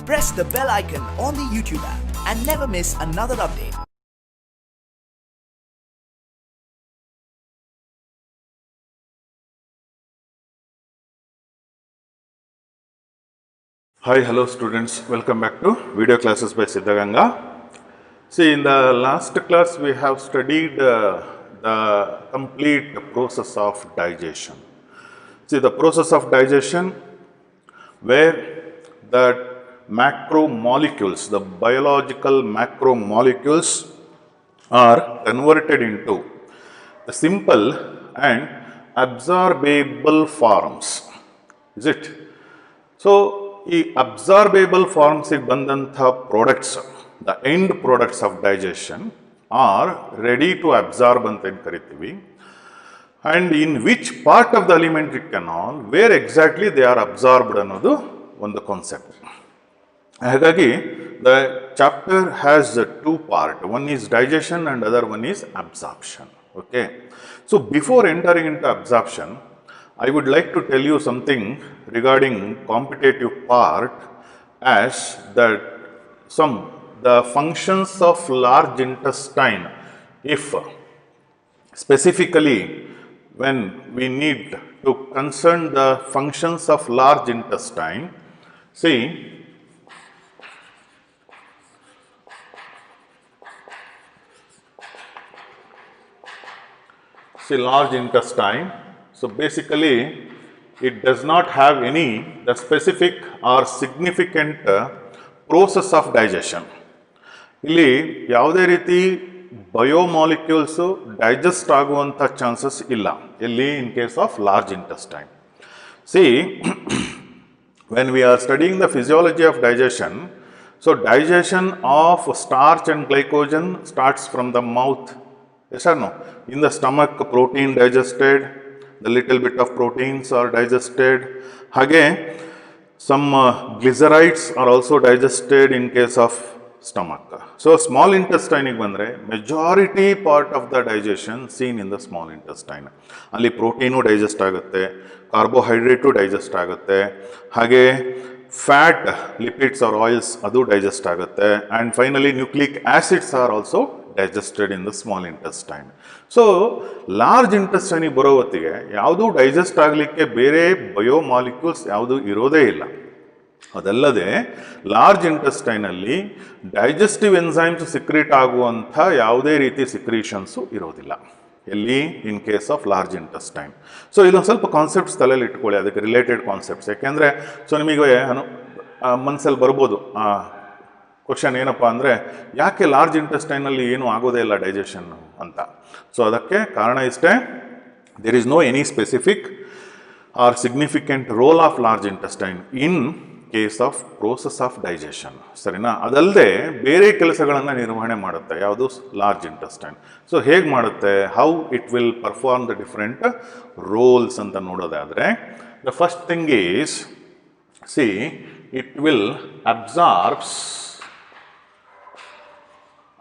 Press the bell icon on the YouTube app and never miss another update. Hi, hello students, welcome back to video classes by Siddhaganga. See, in the last class we have studied the complete process of digestion. See, the process of digestion where the macromolecules, the biological macromolecules are converted into the simple and absorbable forms. Is it? So, ಈ absorbable ಫಾರ್ಮ್ಸಿಗೆ ಬಂದಂಥ products, the end products of digestion are ready to absorb ಅಂತ ಏನು ಕರಿತೀವಿ. And in which part of the alimentary canal where exactly they are absorbed ಅನ್ನೋದು ಒಂದು concept. ಹಾಗಾಗಿ the chapter has two part, one is digestion and other one is absorption. Okay, so before entering into absorption, I would like to tell you something regarding competitive part as that the functions of large intestine, if specifically when we need to concern the functions of large intestine, see large intestine. So basically it does not have any the specific or significant process of digestion. ಇಲ್ಲಿ ಯಾವುದೇ ರೀತಿ ಬಯೋಮಾಲಿಕ್ಯೂಲ್ಸು digest ಆಗುವಂಥ chances ಇಲ್ಲ ಇಲ್ಲಿ ಇನ್ case of large intestine. See when we are studying the physiology of digestion, so digestion of starch and glycogen starts from the mouth. Yes or no? In the stomach, protein digested, the little bit of proteins are digested. Hage, some glycerides are also digested in case of stomach. So, small intestine bandre, majority part of the digestion seen in the small intestine. Ali protein digest agutte, carbohydrate digest agutte, hage fat, lipids or oils adu digest agutte, and finally nucleic acids are also digested in the small intestine. So large ಇಂಟೆಸ್ಟೈನಿಗೆ ಬರೋ ಹೊತ್ತಿಗೆ ಯಾವುದೂ digest ಆಗಲಿಕ್ಕೆ ಬೇರೆ biomolecules ಯಾವುದೂ ಇರೋದೇ ಇಲ್ಲ. ಅದಲ್ಲದೆ ಲಾರ್ಜ್ ಇಂಟೆಸ್ಟೈನಲ್ಲಿ ಡೈಜೆಸ್ಟಿವ್ ಎನ್ಸೈಮ್ಸ್ ಸಿಕ್ರೀಟ್ ಆಗುವಂಥ ಯಾವುದೇ ರೀತಿ ಸಿಕ್ರೀಷನ್ಸು ಇರೋದಿಲ್ಲ ಎಲ್ಲಿ ಇನ್ case of large intestine. So ಇದೊಂದು ಸ್ವಲ್ಪ ಕಾನ್ಸೆಪ್ಟ್ಸ್ ತಲೆಯಲ್ಲಿ ಇಟ್ಕೊಳ್ಳಿ, ಅದಕ್ಕೆ ರಿಲೇಟೆಡ್ ಕಾನ್ಸೆಪ್ಟ್ಸ್. ಯಾಕೆಂದರೆ ಸೊ ನಿಮಗೆ ಮನಸ್ಸಲ್ಲಿ ಬರ್ಬೋದು ಕ್ವಶನ್ ಏನಪ್ಪ ಅಂದರೆ, ಯಾಕೆ ಲಾರ್ಜ್ ಇಂಟೆಸ್ಟೈನಲ್ಲಿ ಏನೂ ಆಗೋದೇ ಇಲ್ಲ ಡೈಜೆಷನ್ ಅಂತ. ಸೊ ಅದಕ್ಕೆ ಕಾರಣ ಇಷ್ಟೇ, there is no any specific or significant role of large intestine in case of process of digestion. ಸರಿನಾ? ಅದಲ್ಲದೆ ಬೇರೆ ಕೆಲಸಗಳನ್ನು ನಿರ್ವಹಣೆ ಮಾಡುತ್ತೆ ಯಾವುದು ಲಾರ್ಜ್ ಇಂಟೆಸ್ಟೈನ್. ಸೊ ಹೇಗೆ ಮಾಡುತ್ತೆ, how it will perform the different rolls ಅಂತ ನೋಡೋದಾದರೆ, the first thing is, C it will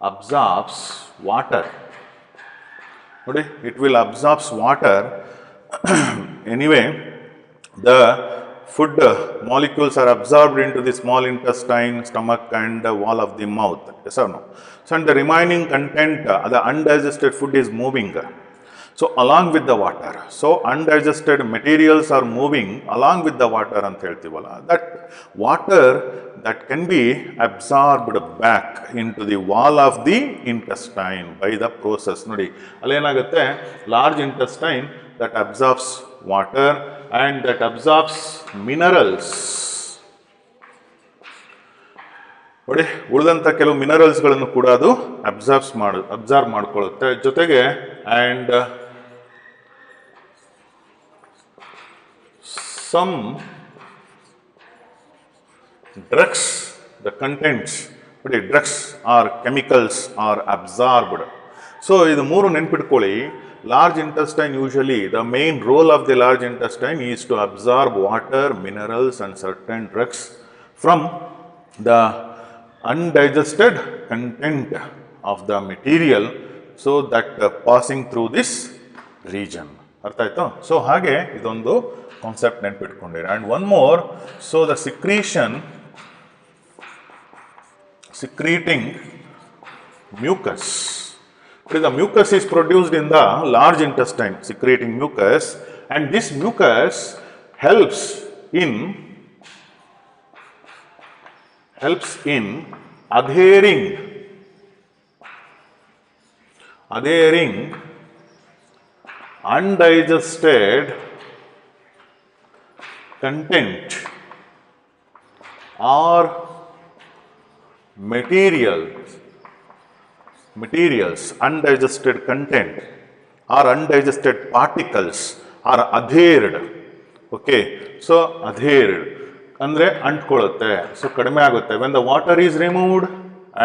absorbs water. Okay, it will absorbs water. Anyway, the food molecules are absorbed into the small intestine, stomach and the wall of the mouth. Yes or no? So and the remaining content, the undigested food is moving. So along with the water, so undigested materials are moving along with the water ಅಂತ ಹೇಳ್ತೀವಲ್ಲ, that water that can be absorbed back into the wall of the intestine by the process. ನೋಡಿ ಅಲ್ಲೇನಾಗುತ್ತೆ, large intestine that absorbs water and that absorbs minerals. ನೋಡಿ ಉಳಿದಂಥ ಕೆಲವು ಮಿನರಲ್ಸ್ಗಳನ್ನು ಕೂಡ ಅದು absorb ಮಾಡ್ಕೊಳ್ಳುತ್ತೆ. ಜೊತೆಗೆ and some drugs, the contents, drugs or chemicals are absorbed. So, ಇದು ಮೂರು ನೆನ್ಪಿಟ್ಕೊಳ್ಳಿ. Large intestine, usually the main role of the large intestine is to absorb water, minerals and certain drugs from the undigested content of the material, so that passing through this region. ಅರ್ಥ ಆಯ್ತು? So ಹಾಗೆ ಇದೊಂದು concept ನೆನ್ಪಿಟ್ಕೊಂಡಿರಿ. And one more, so the secretion secreting mucus. The mucus is produced in the large intestine, secreting mucus, and this mucus helps in adhering undigested content or materials, undigested content or undigested particles are adhered. Okay, so adhered andre ಅಂಟ್ಕೊಳ್ಳುತ್ತೆ, so ಕಡಿಮೆ ಆಗುತ್ತೆ. When the water is removed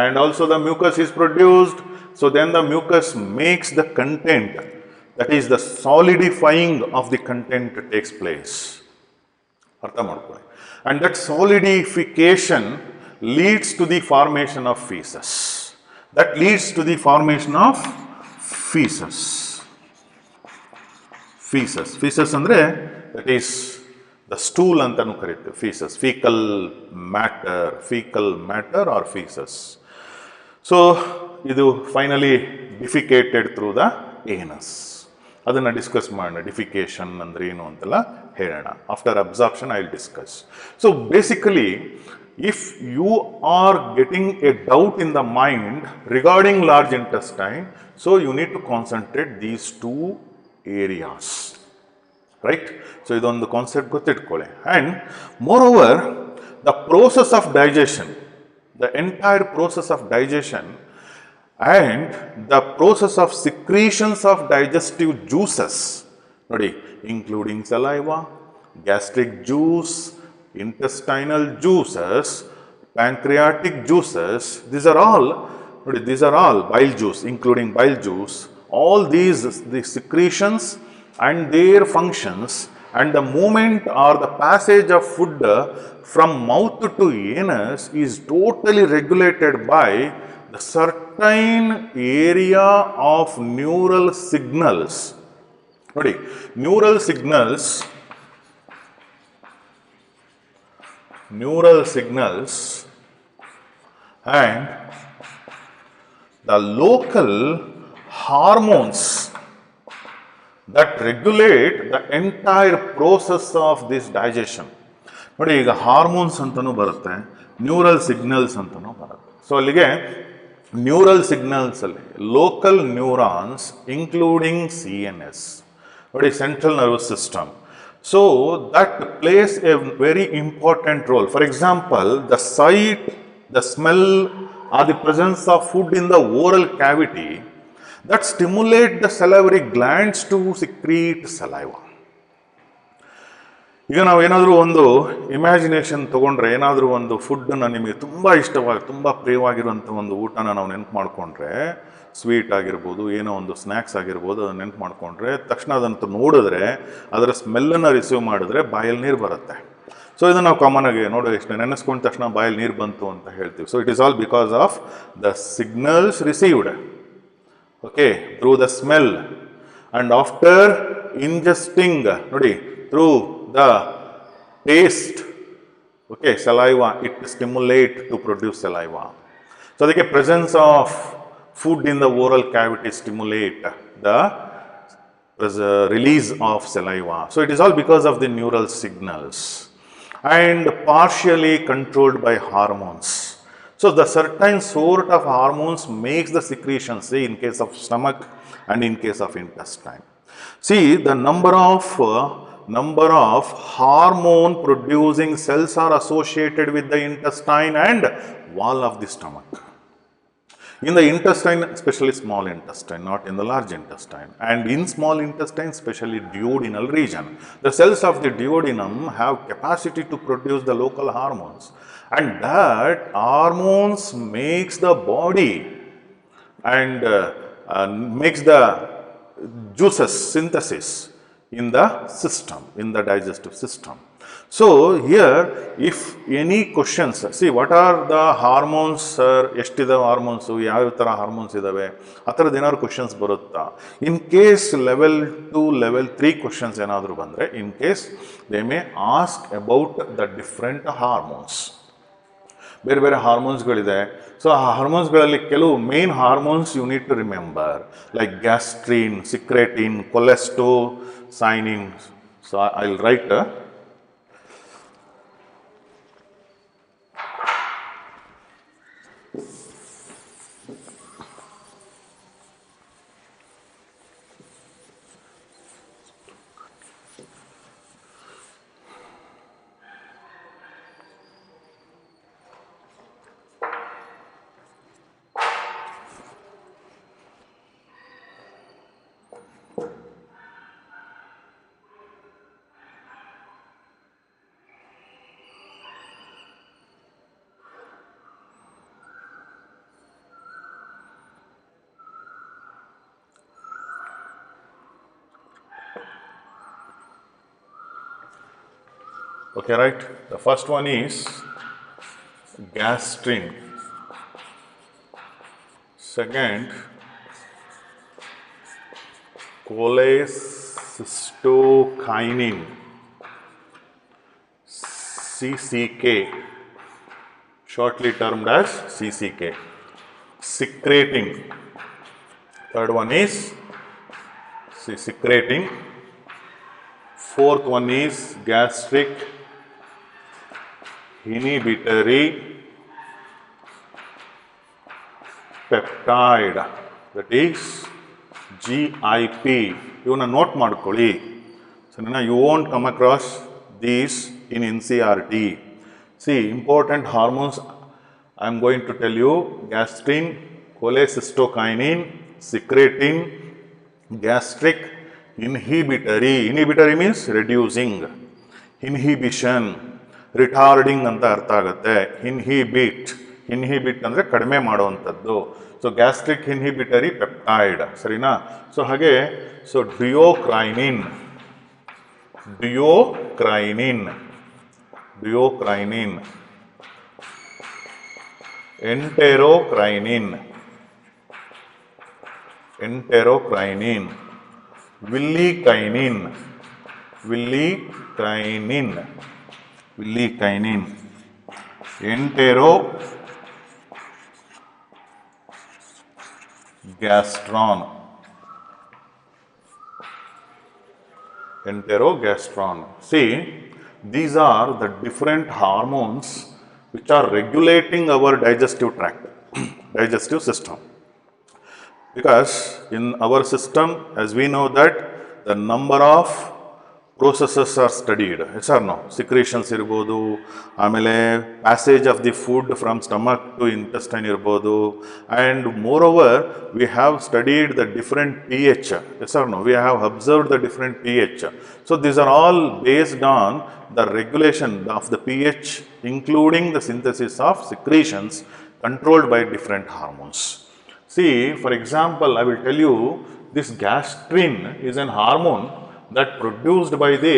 and also the mucus is produced, so then the mucus makes the content, that is the solidifying of the content takes place. ಅರ್ಥ ಮಾಡ್ಕೊಳ್ಳಿ. And that solidification leads to the formation of feces. That leads to the formation of feces. Feces andre that is the stool antanu ಕರೀತೀವಿ. Feces, fecal matter or feces. So ಇದು finally ಡಿಫಿಕೇಟೆಡ್ through the anus. ಅದನ್ನು discuss ಮಾಡೋಣ. Defecation ಅಂದ್ರೆ ಏನು ಅಂತೆಲ್ಲ ಹೇಳೋಣ. After absorption I will discuss. So basically if you are getting a doubt in the mind regarding large intestine, so you need to concentrate these two areas, right? So idondu concept gottittkole. And moreover, the process of digestion, the entire process of digestion and the process of secretions of digestive juices, nodi, including saliva, gastric juice, intestinal juices, pancreatic juices, these are all bile juice, including bile juice. All these, the secretions and their functions and the movement or the passage of food from mouth to anus is totally regulated by the certain area of neural signals. Nodi, neural signals and the local hormones that regulate the entire process of this digestion. ನೋಡಿ, ಈಗ hormones ಅಂತಲೂ ಬರುತ್ತೆ, neural signals ಅಂತಲೂ ಬರುತ್ತೆ. So ಅಲ್ಲಿಗೆ neural signals ಅಲ್ಲಿ local neurons including CNS, ನೋಡಿ, central nervous system. So that plays a very important role. For example, the sight, the smell or the presence of food in the oral cavity that stimulate the salivary glands to secrete saliva. ಈಗ ನಾವು ಏನಾದರೂ ಒಂದು imagination ತೊಗೊಂಡ್ರೆ, ಏನಾದರೂ ಒಂದು ಫುಡ್ಡನ್ನು ನಿಮಗೆ ತುಂಬ ಇಷ್ಟವಾಗಿ, ತುಂಬ ಪ್ರಿಯವಾಗಿರುವಂಥ ಒಂದು ಊಟನ ನಾವು ನೆನಪು ಮಾಡಿಕೊಂಡ್ರೆ, ಸ್ವೀಟ್ ಆಗಿರ್ಬೋದು, ಏನೋ ಒಂದು ಸ್ನ್ಯಾಕ್ಸ್ ಆಗಿರ್ಬೋದು, ಅದನ್ನು ನೆನಪು ಮಾಡಿಕೊಂಡ್ರೆ ತಕ್ಷಣ ಅದಂತ ನೋಡಿದ್ರೆ, ಅದರ ಸ್ಮೆಲ್ಲನ್ನು ರಿಸೀವ್ ಮಾಡಿದ್ರೆ ಬಾಯಲ್ಲಿ ನೀರು ಬರುತ್ತೆ. ಸೊ ಇದನ್ನು ನಾವು ಕಾಮನ್ ಆಗಿ ನೋಡಿ, ಎಷ್ಟು ನೆನೆಸ್ಕೊಂಡ ತಕ್ಷಣ ಬಾಯಲ್ಲಿ ನೀರು ಬಂತು ಅಂತ ಹೇಳ್ತೀವಿ. So it is all because of the signals received, okay, through the smell and after ingesting, ನೋಡಿ, through the taste, okay, saliva, it stimulate to produce saliva. So the presence of food in the oral cavity stimulate the release of saliva. So it is all because of the neural signals and partially controlled by hormones. So the certain sort of hormones makes the secretion, say in case of stomach and in case of intestine. See, the number of hormone producing cells are associated with the intestine and wall of the stomach. In the intestine, especially small intestine, not in the large intestine, and in small intestine, especially duodenal region, the cells of the duodenum have capacity to produce the local hormones, and that hormones makes the body and makes the juices synthesis in the system, in the digestive system. So here, if any questions, see what are the hormones, sir, eshtidav hormones, yav tara hormones idave, atarad enaru questions barutta. In case level 2, level 3 questions enadru bandre, in case they may ask about the different hormones. ಬೇರೆ ಬೇರೆ ಹಾರ್ಮೋನ್ಸ್ಗಳಿದೆ. So ಆ ಹಾರ್ಮೋನ್ಸ್ಗಳಲ್ಲಿ ಕೆಲವು main hormones you need to remember, like gastrin, secretin, cholecystokinin. So I will write Okay, right. The first one is gastrin. Second, cholecystokinin, CCK, shortly termed as CCK. Secreting. Third one is secreting. Fourth one is gastric inhibitory peptide, that is GIP. ಇವನ್ನ note ಮಾಡ್ಕೊಳ್ಳಿ. ಸರಿನಾ? You won't come across these in NCERT. See important hormones I am going to tell you: gastrin, cholecystokinin, secretin, gastric inhibitory. Inhibitory means reducing. Inhibition, retarding ಅಂತ ಅರ್ಥ ಆಗುತ್ತೆ. Inhibit ಅಂದರೆ ಕಡಿಮೆ ಮಾಡುವಂಥದ್ದು. So gastric inhibitory peptide, ಸರಿನಾ? So ಹಾಗೆ duocrinin, ಎಂಟೆರೋಕ್ರೈನಿನ್, ವಿಲ್ಲಿಕೈನಿನ್, enterogastron. See, these are the different hormones which are regulating our digestive tract, digestive system. Because in our system, as we know that the number of processes are studied, yes or no? Secretions irbodu, ಆಮೇಲೆ passage of the food from stomach to intestine irbodu, and moreover we have studied the different pH, yes or no? We have observed the different pH. So these are all based on the regulation of the pH, including the synthesis of secretions controlled by different hormones. See, for example, I will tell you, this gastrin is an hormone that produced by the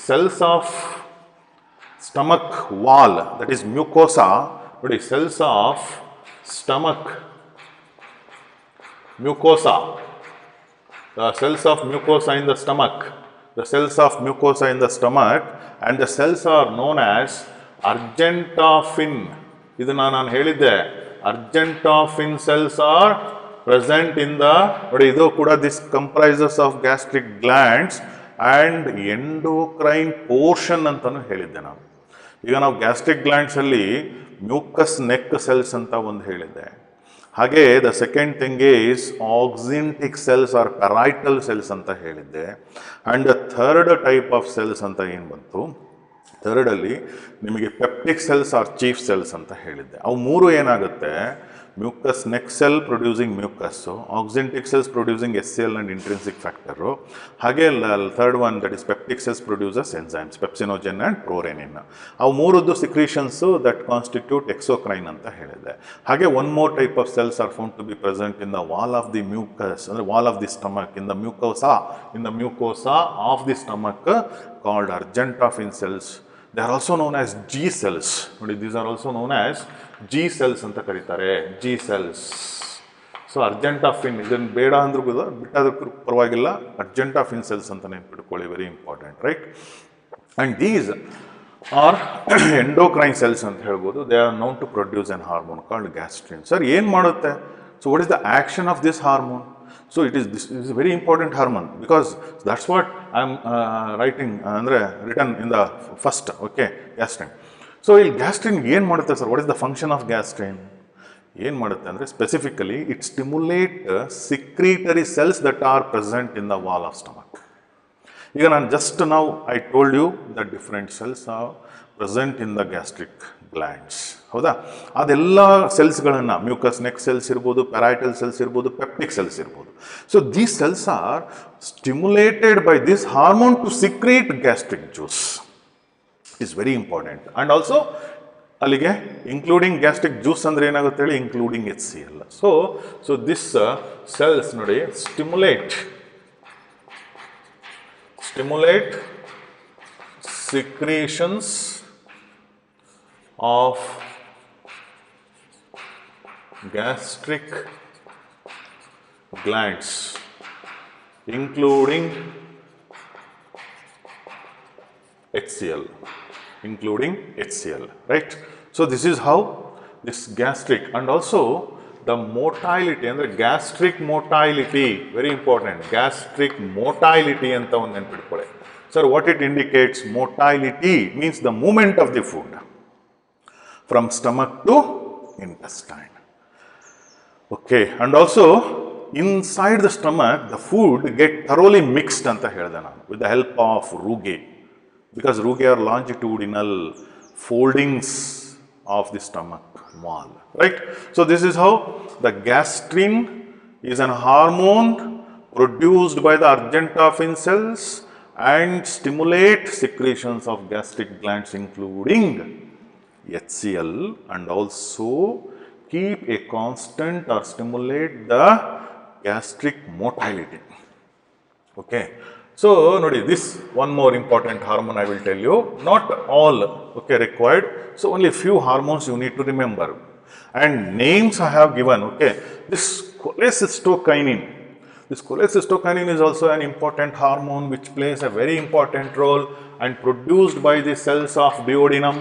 cells of stomach wall, that is mucosa. What is cells of stomach mucosa? The cells of mucosa in the stomach. The cells of mucosa in the stomach, and the cells are known as argentophin. ಇದನ್ನ ನಾನು ಹೇಳಿದ್ದೆ, argentophin cells are present in the, ನೋಡಿ ಇದು ಕೂಡ this comprises of gastric glands and endocrine portion ಅಂತಾನು ಹೇಳಿದ್ದೆ ನಾನು. ಈಗ ನಾವು ಗ್ಯಾಸ್ಟ್ರಿಕ್ ಗ್ಲ್ಯಾಂಡ್ಸ್ ಅಲ್ಲಿ ಮ್ಯೂಕಸ್ ನೆಕ್ ಸೆಲ್ಸ್ ಅಂತ ಒಂದು ಹೇಳಿದ್ದೆ. ಹಾಗೆ the second thing is oxyntic cells or parietal cells ಅಂತ ಹೇಳಿದ್ದೆ. And the third type of cells ಅಂತ ಏನು ಬಂತು, ಥರ್ಡಲ್ಲಿ ನಿಮಗೆ peptic cells or chief cells ಅಂತ ಹೇಳಿದ್ದೆ. ಅವು ಮೂರು ಏನಾಗುತ್ತೆ, mucus neck cell producing mucus, oxyntic cells producing SCL and intrinsic factor, ಹಾಗೆ third one that is peptic cells produces enzymes, pepsinogen and ಪ್ರೋರೆನಿನ್. ಅವು ಮೂರದ್ದು ಸಿಕ್ರೀಷನ್ಸು ದಟ್ ಕಾನ್ಸ್ಟಿಟ್ಯೂಟ್ ಎಕ್ಸೋಕ್ರೈನ್ ಅಂತ ಹೇಳಿದೆ. ಹಾಗೆ one more type of cells are found to be present in the wall of the mucus, ಅಂದರೆ wall of the stomach, in the mucosa of the stomach, called argentaffin cells. They are also known as G cells. ನೋಡಿ, these are also known as G cells ಅಂತ ಕರೀತಾರೆ, G cells. So ಅರ್ಜೆಂಟಾಫಿನ್, ಇದನ್ನು ಬೇಡ ಅಂದ್ರೂ ಕೂಡ ಬಿಟ್ಟಾದ್ರೂ ಪರವಾಗಿಲ್ಲ, ಅರ್ಜೆಂಟಾಫಿನ್ cells ಅಂತ ನೆನ್ಪಿಟ್ಕೊಳ್ಳಿ, very important, right? And these are endocrine cells ಅಂತ ಹೇಳ್ಬೋದು. They are known to produce an hormone called gastrin. Sir ಏನು ಮಾಡುತ್ತೆ? So what is the action of this hormone? So this is very important hormone because that's what I am writing ಅಂದರೆ return in the first. Okay, gastrin. So ಇಲ್ಲಿ gastrin ಏನು ಮಾಡುತ್ತೆ sir? What is the function of gastrin? ಏನು ಮಾಡುತ್ತೆ ಅಂದರೆ specifically it stimulate secretory cells that are present in the wall of stomach. ಈಗ ನಾನು just ನಾವು I told you the different cells are present in the gastric glands. ಹೌದಾ? ಅದೆಲ್ಲ ಸೆಲ್ಸ್ಗಳನ್ನು mucus neck cells ಇರ್ಬೋದು, ಪ್ಯಾರೈಟಲ್ ಸೆಲ್ಸ್ ಇರ್ಬೋದು, peptic cells ಇರ್ಬೋದು. So these cells are stimulated by this hormone to secrete gastric juice. Is very important. And also ಅಲ್ಲಿಗೆ including gastric juice ಅಂದರೆ ಏನಾಗುತ್ತೆ ಹೇಳಿ? Including HCl. So this cells ನೋಡಿ stimulate secretions of gastric glands including HCl, right? So this is how this gastric, and also the motility and the gastric motility, very important. Gastric motility anta ಒಂದು ನೆನಪಿಟ್ಕೊಳ್ಳಿ. Sir, what it indicates? Motility means the movement of the food from stomach to intestine. Okay, and also inside the stomach the food get thoroughly mixed anta ಹೇಳ್ದೆ ನಾನು with the help of rugae, because rugae are longitudinal foldings of the stomach wall, right? So this is how the gastrin is an hormone produced by the Argentophin cells and stimulate secretions of gastric glands including HCl, and also keep a constant or stimulate the gastric motility. Okay, so nodi, this one more important hormone I will tell you, not all okay required, so only few hormones you need to remember, and names I have given. Okay, this cholecystokinin. This cholecystokinin is also an important hormone which plays a very important role and produced by the cells of duodenum.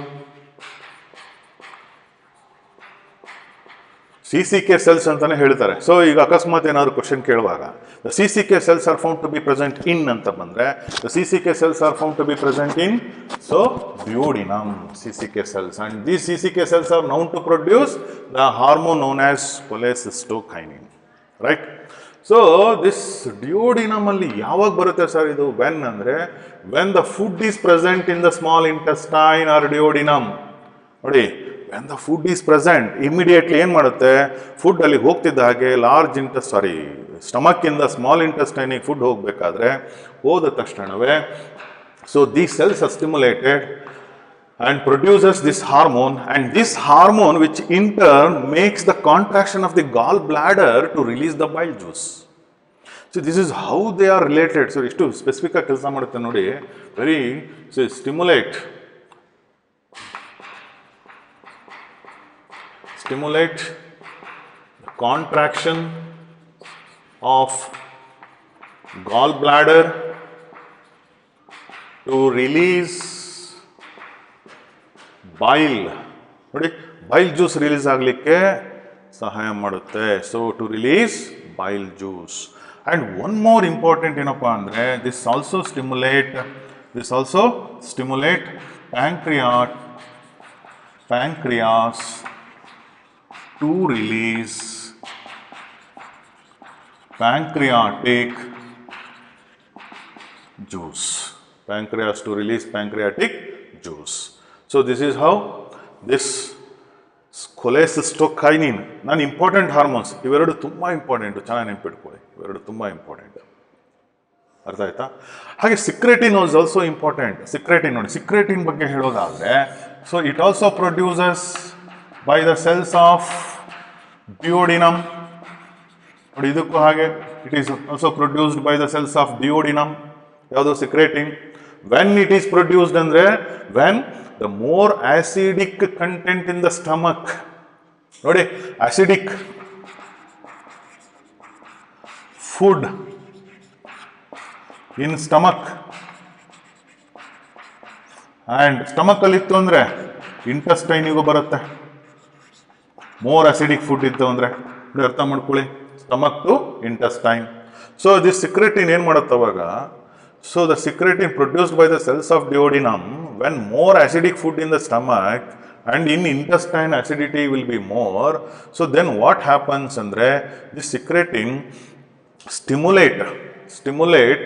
CCK cells ಅಂತಾನೆ ಹೇಳ್ತಾರೆ. So ಈಗ ಅಕಸ್ಮಾತ್ ಏನಾದ್ರು question ಕೇಳುವಾಗ the CCK cells are found to be present in ಅಂತ ಬಂದ್ರೆ the CCK cells are found to be present in duodenum CCK cells, and these CCK cells are known to produce the hormone known as cholecystokinin, right? So this duodenum ಅಲ್ಲಿ ಯಾವಾಗ ಬರುತ್ತೆ sir ಇದು? When ಅಂದರೆ when the food is present in the small intestine or duodenum. ನೋಡಿ, when the food is present immediately ಏನು ಮಾಡುತ್ತೆ? Food ಅಲ್ಲಿ ಹೋಗ್ತಿದ್ದ ಹಾಗೆ ಸ್ಟಮಕ್ ಇಂದ ಸ್ಮಾಲ್ ಇಂಟೆಸ್ಟೈನಿಗೆ ಫುಡ್ ಹೋಗಬೇಕಾದ್ರೆ ಹೋದ ತಕ್ಷಣವೇ so these cells are stimulated and produces this hormone, and this hormone which in turn makes the contraction of the gallbladder to release the bile juice. So this is how they are related. So ishtu specific ಆಗಿ ಕೆಲಸ ಮಾಡುತ್ತೆ ನೋಡಿ. Very stimulate the contraction of gallbladder to release bile. ನೋಡಿ, bile juice release ಆಗಲಿಕ್ಕೆ ಸಹಾಯ ಮಾಡುತ್ತೆ. So to release bile juice. And one more important ಏನಪ್ಪ ಅಂದರೆ this also stimulate pancreas to release pancreatic juice. Pancreatic juice. So this is how this cholecystokinin, ನಾನು important hormones ಇವೆರಡು ತುಂಬ important, ಚೆನ್ನಾಗಿ ನೆನಪಿಟ್ಕೊಳ್ಳಿ, ಇವೆರಡು ತುಂಬ ಇಂಪಾರ್ಟೆಂಟ್. ಅರ್ಥ ಆಯ್ತಾ? ಹಾಗೆ secretin was also important. Secretin ನೋಡಿ, ಸಿಕ್ರೆಟಿನ್ ಬಗ್ಗೆ ಹೇಳೋದಾದರೆ so it also produces by the cells of duodenum. ನೋಡಿ, ಇದಕ್ಕೂ ಹಾಗೆ it is also produced by the cells of duodenum. ಯಾವುದು? Secretin. When it is produced ಅಂದರೆ when the more acidic content in the stomach. ನೋಡಿ, acidic food in stomach and ಸ್ಟಮಕಲ್ಲಿ ಇತ್ತು ಅಂದರೆ ಇಂಟೆಸ್ಟೈನಿಗೂ ಬರುತ್ತೆ. ಮೋರ್ ಅಸಿಡಿಕ್ ಫುಡ್ ಇತ್ತು ಅಂದರೆ ಅರ್ಥ ಮಾಡ್ಕೊಳ್ಳಿ, stomach to intestine. So this secretin ಏನು ಮಾಡುತ್ತೆ ಅವಾಗ? So the secretin produced by the cells of duodenum when more acidic food in the stomach and in intestine acidity will be more. So then what happens andre this secretin stimulate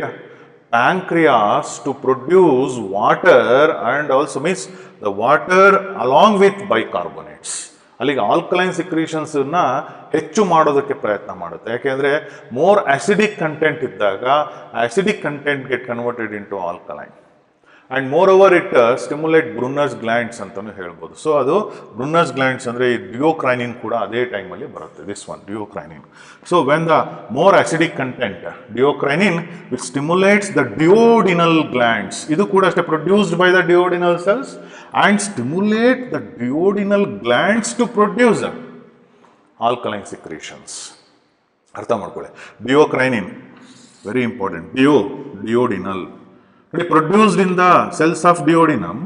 pancreas to produce water and also means the water along with bicarbonates. ಅಲ್ಲಿಗೆ alkaline ಸಿಕ್ರೀಷನ್ಸನ್ನ ಹೆಚ್ಚು ಮಾಡೋದಕ್ಕೆ ಪ್ರಯತ್ನ ಮಾಡುತ್ತೆ. ಯಾಕೆಂದರೆ more acidic content ಇದ್ದಾಗ acidic content get converted into alkaline. And moreover it stimulate Brunner's glands ಅಂತಲೂ ಹೇಳ್ಬೋದು. ಸೊ ಅದು ಬ್ರುನ್ನರ್ಸ್ ಗ್ಲ್ಯಾಂಡ್ಸ್ ಅಂದರೆ ಈ ಡಿಯೋಕ್ರೈನಿನ್ ಕೂಡ ಅದೇ ಟೈಮಲ್ಲಿ ಬರುತ್ತೆ. This one duocrinin. So when the more acidic content duocrinin which stimulates the duodenal glands, ಇದು ಕೂಡ ಅಷ್ಟೇ produced by the duodenal cells and stimulate the duodenal glands to produce alkaline secretions. ಅರ್ಥ ಮಾಡ್ಕೊಳ್ಳಿ. Duocrinin very important. ಡಿಯೋಡಿನಲ್ ನೋಡಿ, produced in the cells of duodenum.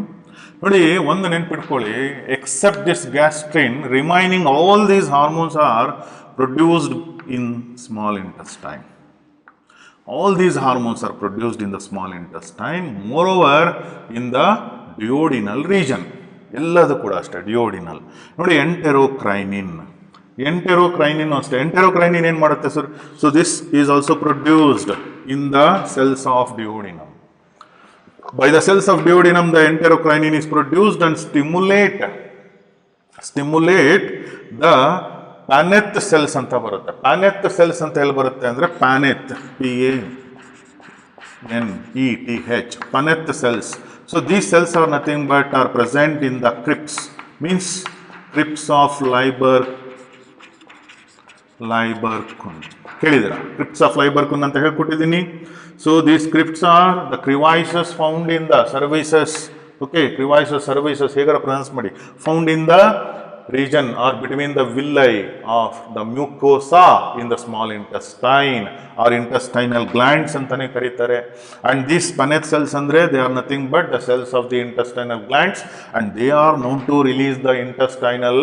ನೋಡಿ, ಒಂದು ನೆನ್ಪಿಟ್ಕೊಳ್ಳಿ, except this gastrin remaining all these hormones are produced in small intestine. All these hormones are produced in the small intestine, moreover in the duodenal region. ಎಲ್ಲದು ಕೂಡ ಅಷ್ಟೇ duodenal. ನೋಡಿ, ಎಂಟೆರೋಕ್ರೈನಿನ್ ಅಷ್ಟೇ. Enterocrinin ಏನು ಮಾಡುತ್ತೆ sir? So this is also produced in the cells of duodenum. By the cells of duodenum, the enterocrinin is produced and stimulate the Paneth cells ಅಂತ ಬರುತ್ತೆ. Paneth cells ಅಂತ ಎಲ್ಲಿ ಬರುತ್ತೆ ಅಂದರೆ Paneth, Paneth, Paneth cells. So these cells are nothing but are present in the crypts, means crypts of Leiberkun. ಕೇಳಿದಿರಾ? Crypts of Lieberkuhn ಅಂತ ಹೇಳ್ಕೊಟ್ಟಿದ್ದೀನಿ. So these crypts are the crevices found in the services. Okay, crevices services ಹೇಗಾರ pronounce ಮಾಡಿ. Found in the region or between the villi of the mucosa in the small intestine or intestinal glands antane karitare. And these Paneth cells andre they are nothing but the cells of the intestinal glands and they are known to release the intestinal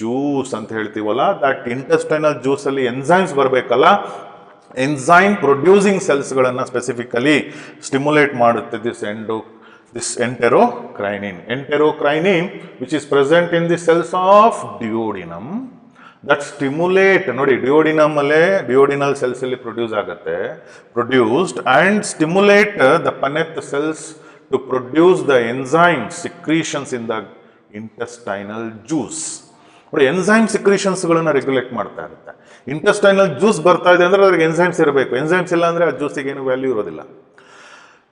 juice ಅಂತ ಹೇಳ್ತೀವಲ್ಲ. that intestinal juice ಅಲ್ಲಿ enzymes ಬರಬೇಕಲ್ಲ, enzyme producing cells ಗಳನ್ನು specifically stimulate ಮಾಡುತ್ತೆ this enterocrinin which is present in the cells of duodenum that stimulate. ನೋಡಿ, duodenum ಅಲ್ಲೇ duodenal cells ಅಲ್ಲಿ produced and stimulate the Paneth cells to produce the enzyme secretions in the intestinal juice. ನೋಡಿ, enzyme ಸಿಕ್ರೀಷನ್ಸ್ಗಳನ್ನು regulate ಮಾಡ್ತಾ ಇರುತ್ತೆ. Intestinal juice ಬರ್ತಾ ಇದೆ ಅಂದರೆ ಅದ್ರಿಗೆ enzymes ಇರಬೇಕು. ಎಂಜೈಮ್ಸ್ ಇಲ್ಲ ಅಂದರೆ ಆ ಜ್ಯೂಸಿಗೆ ಏನು ವ್ಯಾಲ್ಯೂ ಇರೋದಿಲ್ಲ.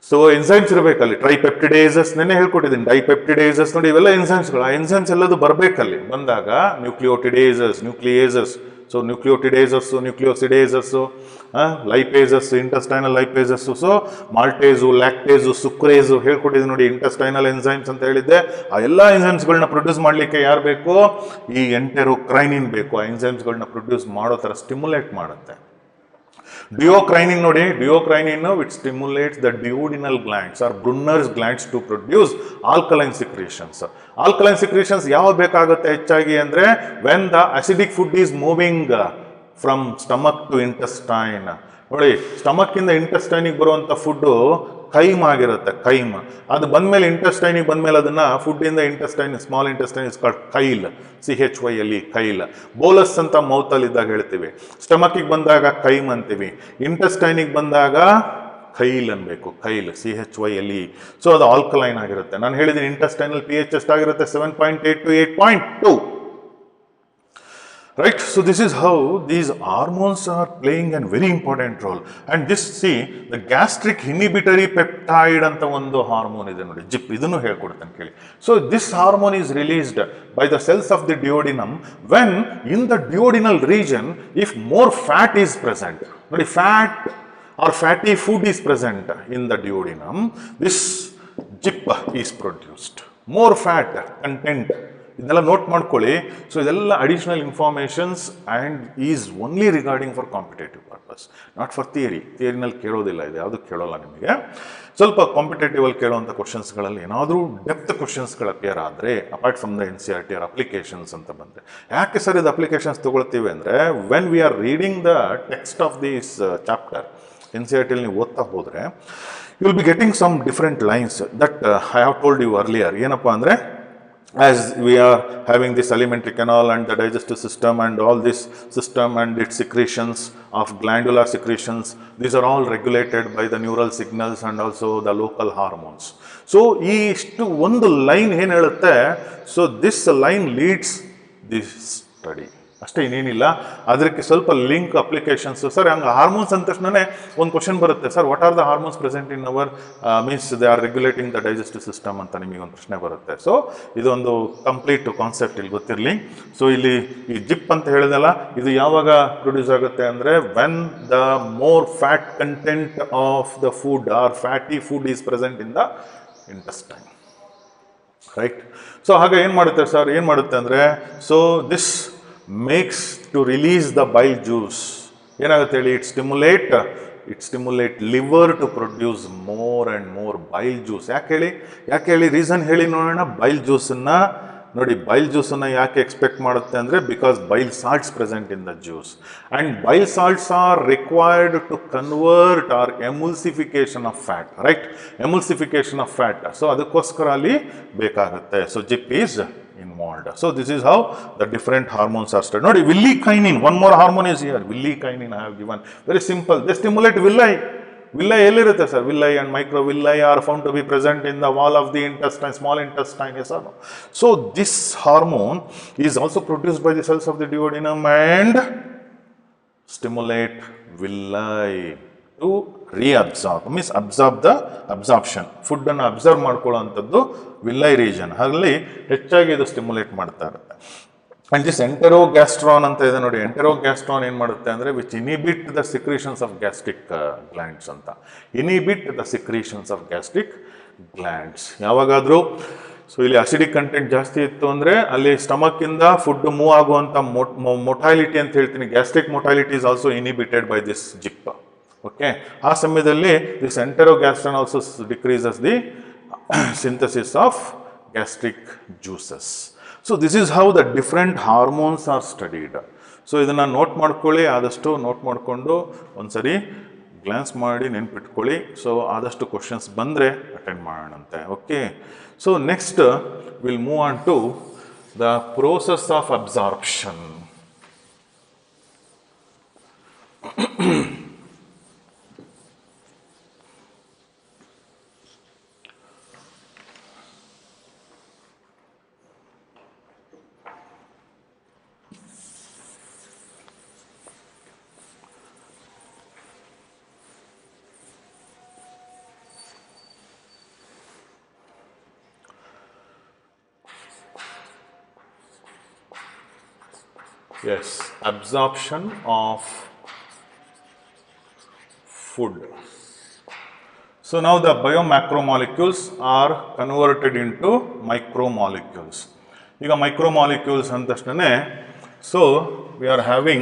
So enzymes ಇರಬೇಕಲ್ಲಿ. ಟ್ರೈಪೆಪ್ಟಿಡೇಸಸ್ ನೆನ್ನೆ ಹೇಳ್ಕೊಟ್ಟಿದ್ದೀನಿ. ಡೈಪೆಪ್ಟಿಡೇಸಸ್ ನೋಡಿ, ಇವೆಲ್ಲ ಎಂಜೈಮ್ಸ್ಗಳು. ಆ ಎಂಜೈಮ್ಸ್ ಎಲ್ಲದು ಬರಬೇಕಲ್ಲಿ. ಬಂದಾಗ ನ್ಯೂಕ್ಲಿಯೇಸಸ್. ಸೊ ನ್ಯೂಕ್ಲಿಯೋಟಿಡೇಸಸ್ಸು, ನ್ಯೂಕ್ಲಿಯೋಸಿಡೇಸಸ್ಸು, ಲೈಪೇಸಸ್, ಇಂಟೆಸ್ಟೈನಲ್ ಲೈಪೇಸಸ್ಸು, ಸೊ ಮಾಲ್ಟೇಸು, ಲ್ಯಾಕ್ಟೇಸು, ಸುಕ್ರೇಸು ಹೇಳ್ಕೊಟ್ಟಿದ್ದೀನಿ ನೋಡಿ. ಇಂಟೆಸ್ಟೈನಲ್ ಎಂಜೈಮ್ಸ್ ಅಂತ ಹೇಳಿದ್ದೆ. ಆ ಎಲ್ಲ ಎಂಜೈಮ್ಸ್ಗಳನ್ನ ಪ್ರೊಡ್ಯೂಸ್ ಮಾಡಲಿಕ್ಕೆ ಯಾರು ಬೇಕು? ಈ ಎಂಟೆರೋಕ್ರೈನಿನ್ ಬೇಕು. ಆ ಎಂಜೈಮ್ಸ್ಗಳನ್ನ ಪ್ರೊಡ್ಯೂಸ್ ಮಾಡೋ ಥರ ಸ್ಟಿಮ್ಯುಲೇಟ್ ಮಾಡುತ್ತೆ. ಡಿಯೋಕ್ರೈನಿನ್ ನೋಡಿ, duocrinin which stimulates the duodenal glands or Brunner's glands to produce alkaline secretions. Alkaline secretions ಯಾವಾಗ ಬೇಕಾಗುತ್ತೆ ಹೆಚ್ಚಾಗಿ ಅಂದರೆ when the acidic food is moving from stomach to intestine. ನೋಡಿ, ಸ್ಟಮಕ್ಕಿಂದ ಇಂಟೆಸ್ಟೈನಿಗೆ ಬರುವಂಥ ಫುಡ್ಡು ಕೈಮ್ ಆಗಿರುತ್ತೆ. ಕೈಮ್ ಅದು ಬಂದಮೇಲೆ ಇಂಟೆಸ್ಟೈನಿಗೆ ಬಂದಮೇಲೆ ಅದನ್ನು ಫುಡ್ಡಿಂದ intestine, small intestine is called chyle, CHYLE, chyle. Bolus ಅಂತ ಮೌತಲ್ಲಿ ಇದ್ದಾಗ ಹೇಳ್ತೀವಿ. ಸ್ಟಮಕ್ಕಿಗೆ ಬಂದಾಗ ಕೈಮ್ ಅಂತೀವಿ. ಇಂಟೆಸ್ಟೈನಿಗೆ ಬಂದಾಗ ಕೈಲ್ ಅನ್ಬೇಕು, ಕೈಲ್, CHYLE. ಸೊ ಅದು ಆಲ್ಕಲೈನ್ ಆಗಿರುತ್ತೆ. ನಾನು ಹೇಳಿದ್ದೀನಿ intestinal pH ಎಷ್ಟಾಗಿರುತ್ತೆ? 7.8 to 8.2. Right, so this is how these hormones are playing a very important role. And this, see, the gastric inhibitory peptide anta ಒಂದು ಹಾರ್ಮೋನ್ ಇದೆ ನೋಡಿ, ಜಿಪ್. ಇದನ್ನು ಹೇಳ್ಕೊಡ್ತೇನೆ ಕೇಳಿ. So this hormone is released by the cells of the duodenum when in the duodenal region if more fat is present. ನೋಡಿ, fat or fatty food is present in the duodenum, this GIP is produced. More fat content ಇದನ್ನೆಲ್ಲ note ಮಾಡ್ಕೊಳ್ಳಿ. So ಇದೆಲ್ಲ additional informations and is only regarding for competitive purpose, not for ಥಿಯರಿನಲ್ಲಿ ಕೇಳೋದಿಲ್ಲ, ಇದು ಯಾವುದು ಕೇಳೋಲ್ಲ ನಿಮಗೆ. ಸ್ವಲ್ಪ ಕಾಂಪಿಟೇಟಿವಲ್ಲಿ ಕೇಳುವಂಥ ಕ್ವಶನ್ಸ್ಗಳಲ್ಲಿ ಏನಾದರೂ ಡೆಪ್ತ್ ಕ್ವಶನ್ಸ್ಗಳು ಅಪಿಯರ್ ಆದರೆ apart from the NCERT or applications ಅಂತ ಬಂದರೆ, ಯಾಕೆ ಸರ್ ಇದು ಅಪ್ಲಿಕೇಶನ್ಸ್ ತೊಗೊಳ್ತೀವಿ ಅಂದರೆ when we are reading the text of this chapter NCERTಯಲ್ಲಿ ನೀವು ಓದ್ತಾ ಹೋದರೆ you will be getting some different lines that I have told you earlier. ಏನಪ್ಪ ಅಂದರೆ as we are having this alimentary canal and the digestive system and all this system and its secretions of glandular secretions, these are all regulated by the neural signals and also the local hormones. So ಇಷ್ಟು ಒಂದು line ಏನು ಹೇಳುತ್ತೆ, so this line leads this study ಅಷ್ಟೇ, ಇನ್ನೇನಿಲ್ಲ. ಅದಕ್ಕೆ ಸ್ವಲ್ಪ link applications. Sir ಹಂಗೆ hormones ಅಂದ ತಕ್ಷಣನೇ ಒಂದು ಕ್ವಶನ್ ಬರುತ್ತೆ, sir what are the hormones present in our means they are regulating the digestive system ಅಂತ ನಿಮಗೆ ಒಂದು ಪ್ರಶ್ನೆ ಬರುತ್ತೆ. ಸೊ ಇದೊಂದು ಕಂಪ್ಲೀಟ್ ಕಾನ್ಸೆಪ್ಟ್ ಇಲ್ಲಿ ಗೊತ್ತಿರಲಿ. ಸೊ ಇಲ್ಲಿ ಈ ಜಿಪ್ ಅಂತ ಹೇಳಿದಲ್ಲ, ಇದು ಯಾವಾಗ ಪ್ರೊಡ್ಯೂಸ್ ಆಗುತ್ತೆ ಅಂದರೆ when the more fat content of the food or fatty food is present in the intestine, right. So ಹಾಗೆ ಏನು ಮಾಡುತ್ತೆ ಸರ್, ಏನು ಮಾಡುತ್ತೆ ಅಂದರೆ, so this makes to release the bile juice. ಏನಾಗುತ್ತೆ ಹೇಳಿ, it stimulate liver to produce more and more bile juice. ಯಾಕೆ ಹೇಳಿ ರೀಸನ್ ಹೇಳಿ ನೋಡೋಣ. ಬೈಲ್ ಜ್ಯೂಸನ್ನು ನೋಡಿ, ಬೈಲ್ ಜ್ಯೂಸನ್ನು ಯಾಕೆ ಎಕ್ಸ್ಪೆಕ್ಟ್ ಮಾಡುತ್ತೆ ಅಂದರೆ because bile salts present in the juice and bile salts are required to convert or emulsification of fat, right, emulsification of fat. So ಅದಕ್ಕೋಸ್ಕರ ಅಲ್ಲಿ ಬೇಕಾಗುತ್ತೆ. So GIP is involved. So this is how the different hormones are studied. Nodi, villi-kinin, one more hormone is here. Villi-kinin I have given. Very simple. They stimulate villi. Villi ellirutte sir. Villi and microvilli are found to be present in the wall of the intestine, small intestine, yes or no? So this hormone is also produced by the cells of the duodenum and stimulate villi to reabsorb, means absorb the absorption. Food ಅನ್ನು observe ಮಾಡ್ಕೊಳ್ಳೋವಂಥದ್ದು villi region, ಅಲ್ಲಿ ಹೆಚ್ಚಾಗಿ ಇದು stimulate ಮಾಡ್ತಾ ಇರುತ್ತೆ. And this ಎಂಟೆರೋಗ್ಯಾಸ್ಟ್ರಾನ್ ಅಂತ ಇದೆ ನೋಡಿ. ಎಂಟೆರೋಗ್ಯಾಸ್ಟ್ರಾನ್ ಏನು ಮಾಡುತ್ತೆ ಅಂದರೆ which inhibit the secretions of gastric glands ಅಂತ. Inhibit the secretions of gastric glands. ಯಾವಾಗಾದರೂ ಸೊ ಇಲ್ಲಿ ಅಸಿಡಿಕ್ ಕಂಟೆಂಟ್ ಜಾಸ್ತಿ ಇತ್ತು ಅಂದರೆ ಅಲ್ಲಿ ಸ್ಟಮಕ್ಕಿಂದ ಫುಡ್ ಮೂವ್ ಆಗುವಂಥ ಮೊಟಾಲಿಟಿ ಅಂತ ಹೇಳ್ತೀನಿ, gastric motility is also inhibited by this GIP. Okay, ಆ ಸಮಯದಲ್ಲಿ this enterogastrone also decreases the synthesis of gastric juices. So this is how the different hormones are studied. So ಇದನ್ನು note ಮಾಡ್ಕೊಳ್ಳಿ, ಆದಷ್ಟು note ಮಾಡಿಕೊಂಡು ಒಂದ್ಸರಿ glance ಮಾಡಿ ನೆನ್ಪಿಟ್ಕೊಳ್ಳಿ. So ಆದಷ್ಟು ಕ್ವಶನ್ಸ್ ಬಂದರೆ ಅಟೆಂಡ್ ಮಾಡೋಣಂತೆ. Okay, so next will move on to the process of absorption. Yes, absorption of food. So now the biomacromolecules are converted into micromolecules. ಈಗ micromolecules ಅಂದ ತಕ್ಷಣನೇ, so we are having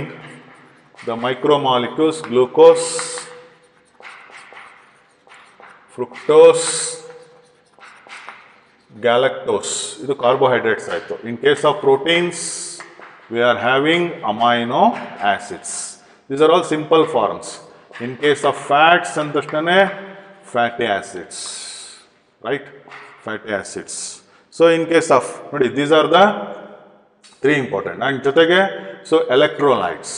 the micromolecules glucose, fructose, galactose. ಇದು carbohydrates ಆಯಿತು. In case of proteins we are having amino acids. These are all simple forms. In case of fats and fatty acids, right? Fatty acids. So in case of, these are the three important. And jotege, so electrolytes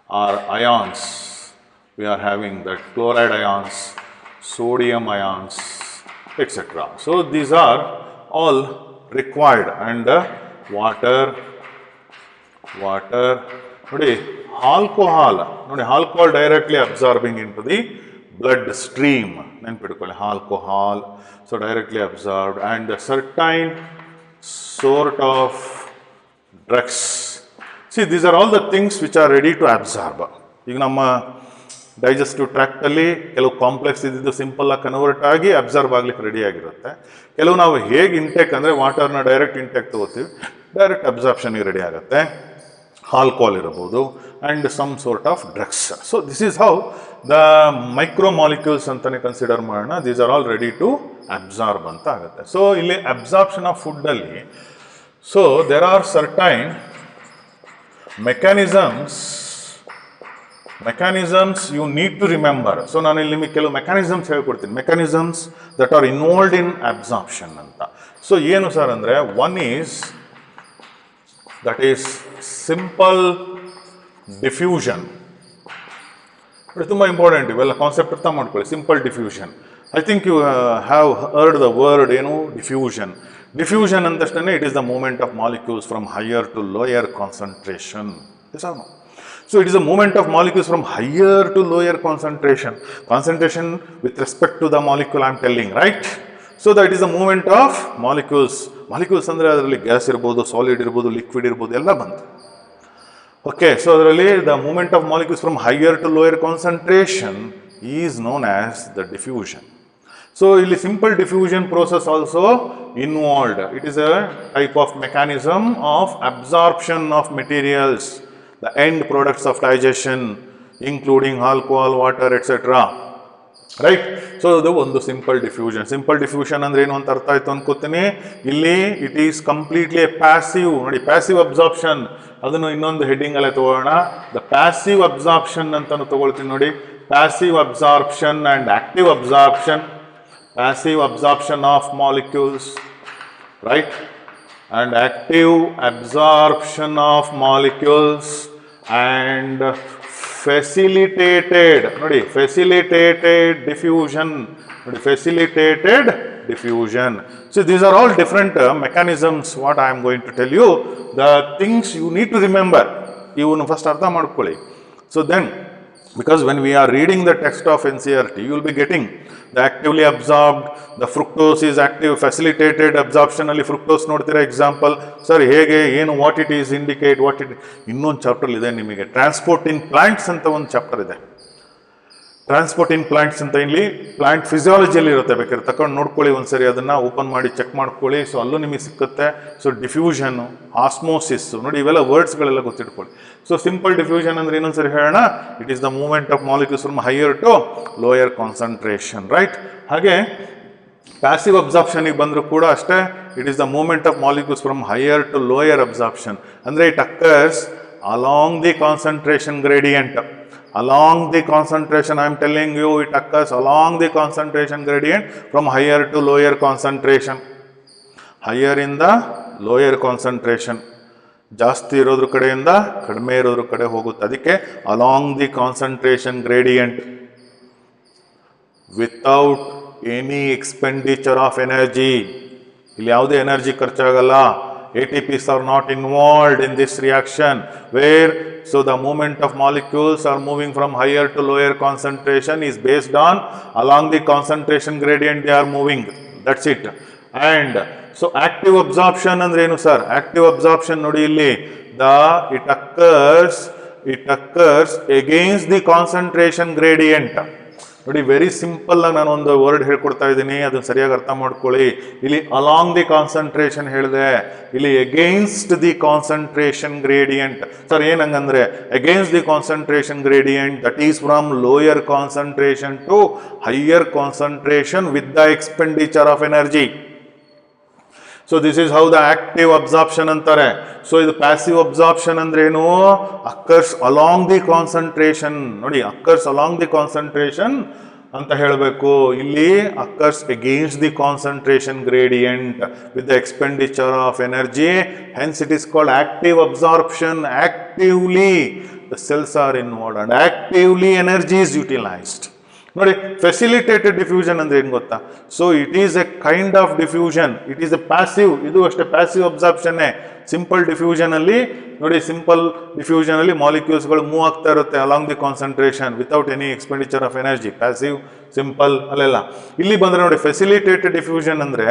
are ions. We are having that chloride ions, sodium ions, etc. So these are all required. And water, ನೋಡಿ alcohol, ನೋಡಿ alcohol directly absorbing into the blood stream, ನೆನ್ಪಿಟ್ಕೊಳ್ಳಿ alcohol. So directly absorbed and certain sort of drugs. See, these are all the things which are ready to absorb. ಈಗ ನಮ್ಮ digestive ಟ್ರ್ಯಾಕ್ಟಲ್ಲಿ ಕೆಲವು complex ಇದ್ದಿದ್ದು simple ಆಗಿ convert ಆಗಿ observe ಆಗ್ಲಿಕ್ಕೆ ready ಆಗಿರುತ್ತೆ. ಕೆಲವು ನಾವು ಹೇಗೆ ಇಂಟೇಕ್ ಅಂದರೆ ವಾಟರ್ನ ಡೈರೆಕ್ಟ್ ಇಂಟೇಕ್ ತಗೋತೀವಿ, ಡೈರೆಕ್ಟ್ ಅಬ್ಸಾರ್ಪ್ಷನ್ಗೆ ರೆಡಿ ಆಗುತ್ತೆ. ಆಲ್ಕೋಹಾಲ್ ಇರಬಹುದು and some sort of drugs. So this is how the micro molecules ಅಂತಲೇ ಕನ್ಸಿಡರ್ ಮಾಡೋಣ. These are all ready to absorb ಅಂತ ಆಗುತ್ತೆ. ಸೊ ಇಲ್ಲಿ ಅಬ್ಸಾರ್ಪ್ಷನ್ ಆಫ್ ಫುಡ್ಡಲ್ಲಿ so there are certain mechanisms you need to remember. So ನಾನು ಇಲ್ಲಿ ನಿಮಗೆ ಕೆಲವು ಮೆಕ್ಯಾನಿಸಮ್ಸ್ ಹೇಳ್ಕೊಡ್ತೀನಿ, mechanisms that are involved in absorption ಅಂತ. ಸೊ ಏನು ಸರ್ ಅಂದರೆ one is that is simple diffusion. ಇದು ತುಂಬ ಇಂಪಾರ್ಟೆಂಟ್, ಇವೆಲ್ಲ ಕಾನ್ಸೆಪ್ಟ್ ಅರ್ಥ ಮಾಡ್ಕೊಳ್ಳಿ. Simple diffusion, I think you have heard the word ಏನು ಡಿಫ್ಯೂಷನ್. ಡಿಫ್ಯೂಷನ್ ಅಂತಷ್ಟೇ it is the movement of molecules from higher to lower concentration. So it is a movement of molecules from higher to lower concentration with respect to the molecule I am telling, right? So that is a movement of molecules ಅಂದರೆ ಅದರಲ್ಲಿ gas ಇರ್ಬೋದು, solid ಇರ್ಬೋದು, liquid ಇರ್ಬೋದು, ಎಲ್ಲ ಬಂತು. Okay, so ಅದರಲ್ಲಿ the movement of molecules from higher to lower concentration is known as the diffusion. So ಇಲ್ಲಿ simple diffusion process also involved. It is a type of mechanism of absorption of materials, the end products of digestion including alcohol, water, etc. Right? So ಅದು ಒಂದು simple diffusion ಅಂದ್ರೆ ಏನು ಅಂತ ಅರ್ಥ ಆಯ್ತು ಅನ್ಕೋತೀನಿ. ಇಲ್ಲಿ ಇಟ್ ಈಸ್ ಕಂಪ್ಲೀಟ್ಲಿ ಪ್ಯಾಸಿವ್. ನೋಡಿ, ಪ್ಯಾಸಿವ್ ಅಬ್ಸಾರ್ಪ್ಷನ್ ಅದನ್ನು ಇನ್ನೊಂದು ಹೆಡ್ಡಿಂಗ್ ಅಲ್ಲೇ ತಗೋಣ. ದ ಪ್ಯಾಸಿವ್ ಅಬ್ಸಾರ್ಪ್ಷನ್ ಅಂತಾನು ತಗೊಳ್ತೀನಿ ನೋಡಿ. Passive absorption and active absorption. Passive absorption of molecules, right, and active absorption of molecules and facilitated diffusion. So these are all different mechanisms what I am going to tell you. The things you need to remember, even first artha madkoli. So then, because when we are reading the text of NCERT, you will be getting the actively absorbed, the fructose is active, facilitated absorption ಅಲ್ಲಿ fructose ನೋಡ್ತೀರಾ example. Sir ಹೇಗೆ, ಏನು, what it is indicate, what it, ಇನ್ನೊಂದು chapter ಇದೆ ನಿಮಗೆ transport ಇನ್ plants ಅಂತ ಒಂದು chapter ಇದೆ. ಟ್ರಾನ್ಸ್ಪೋರ್ಟ್ ಇನ್ ಪ್ಲಾಂಟ್ಸ್ ಅಂತ ಇಲ್ಲಿ ಪ್ಲಾಂಟ್ ಫಿಸಿಯಾಲಜಿಯಲ್ಲಿ ಇರುತ್ತೆ, ಬೇಕಾದ್ರೆ ತಗೊಂಡು ನೋಡ್ಕೊಳ್ಳಿ ಒಂದ್ಸರಿ, ಅದನ್ನ ಓಪನ್ ಮಾಡಿ ಚೆಕ್ ಮಾಡ್ಕೊಳ್ಳಿ. ಸೊ ಅಲ್ಲೂ ನಿಮಗೆ ಸಿಕ್ಕುತ್ತೆ. ಸೊ ಡಿಫ್ಯೂಷನ್, ಆಸ್ಮೋಸಿಸ್, ನೋಡಿ ಇವೆಲ್ಲ ವರ್ಡ್ಸ್ಗಳೆಲ್ಲ ಗೊತ್ತಿಟ್ಕೊಳ್ಳಿ. ಸೊ ಸಿಂಪಲ್ ಡಿಫ್ಯೂಷನ್ ಅಂದ್ರೆ ಇನ್ನೊಂದ್ಸರಿ ಹೇಳೋಣ, it is the movement of molecules from higher to lower concentration, right. ಹಾಗೆ ಪ್ಯಾಸಿವ್ ಅಬ್ಸಾರ್ಪ್ಷನ್ಗೆ ಬಂದರೂ ಕೂಡ ಅಷ್ಟೇ, it is the movement of molecules from higher to lower absorption. ಅಂದರೆ it occurs along the concentration gradient. Along the concentration, I am telling you, it occurs along the concentration gradient from higher to lower concentration. Higher in the lower concentration. ಜಾಸ್ತಿ ಇರೋದ್ರ ಕಡೆಯಿಂದ ಕಡಿಮೆ ಇರೋದ್ರ ಕಡೆ ಹೋಗುತ್ತೆ. ಅದಕ್ಕೆ along the concentration gradient without any expenditure of energy. ಇಲ್ಲಿ ಯಾವುದೇ energy ಖರ್ಚಾಗಲ್ಲ. ATPs are not involved in this reaction, where so the movement of molecules are moving from higher to lower concentration is based on along the concentration gradient they are moving. That's it. And so active absorption ಅಂದ್ರೆ ಏನು sir? Active absorption ನೋಡಿ ಇಲ್ಲಿ it occurs against the concentration gradient. ನೋಡಿ, very simple ಆಗಿ ನಾನು ಒಂದು word ಹೇಳ್ಕೊಡ್ತಾ ಇದ್ದೀನಿ, ಅದನ್ನು ಸರಿಯಾಗಿ ಅರ್ಥ ಮಾಡ್ಕೊಳ್ಳಿ. ಇಲ್ಲಿ ಅಲಾಂಗ್ ದಿ ಕಾನ್ಸಂಟ್ರೇಷನ್ ಹೇಳಿದೆ, ಇಲ್ಲಿ against the concentration gradient. Sir ಏನಂಗಂದ್ರೆ against the concentration gradient, that is from lower concentration to higher concentration with the expenditure of energy. So this is how the active absorption ಅಂತಾರೆ. So ಇದು passive absorption ಅಂದ್ರೆ ಏನು? Occurs along the concentration. ನೋಡಿ, occurs along the concentration ಅಂತ ಹೇಳಬೇಕು. ಇಲ್ಲಿ occurs against the concentration gradient with the expenditure of energy. Hence it is called active absorption. Actively the cells are involved and actively energy is utilised. ನೋಡಿ, facilitated diffusion ಅಂದ್ರೆ ಏನು ಗೊತ್ತಾ? So it is A kind of diffusion. It is A passive. ಇದು ಅಷ್ಟೇ passive ಅಬ್ಸಾರ್ಪ್ಷನ್ನೇ. Simple diffusion ಅಲ್ಲಿ ನೋಡಿ, simple diffusion ಅಲ್ಲಿ ಮಾಲಿಕ್ಯೂಲ್ಸ್ಗಳು move ಆಗ್ತಾ ಇರುತ್ತೆ along the concentration without any expenditure of energy. Passive, simple ಅಲ್ಲೆಲ್ಲ. ಇಲ್ಲಿ ಬಂದ್ರೆ ನೋಡಿ, ಫೆಸಿಲಿಟೇಟೆಡ್ ಡಿಫ್ಯೂಷನ್ ಅಂದ್ರೆ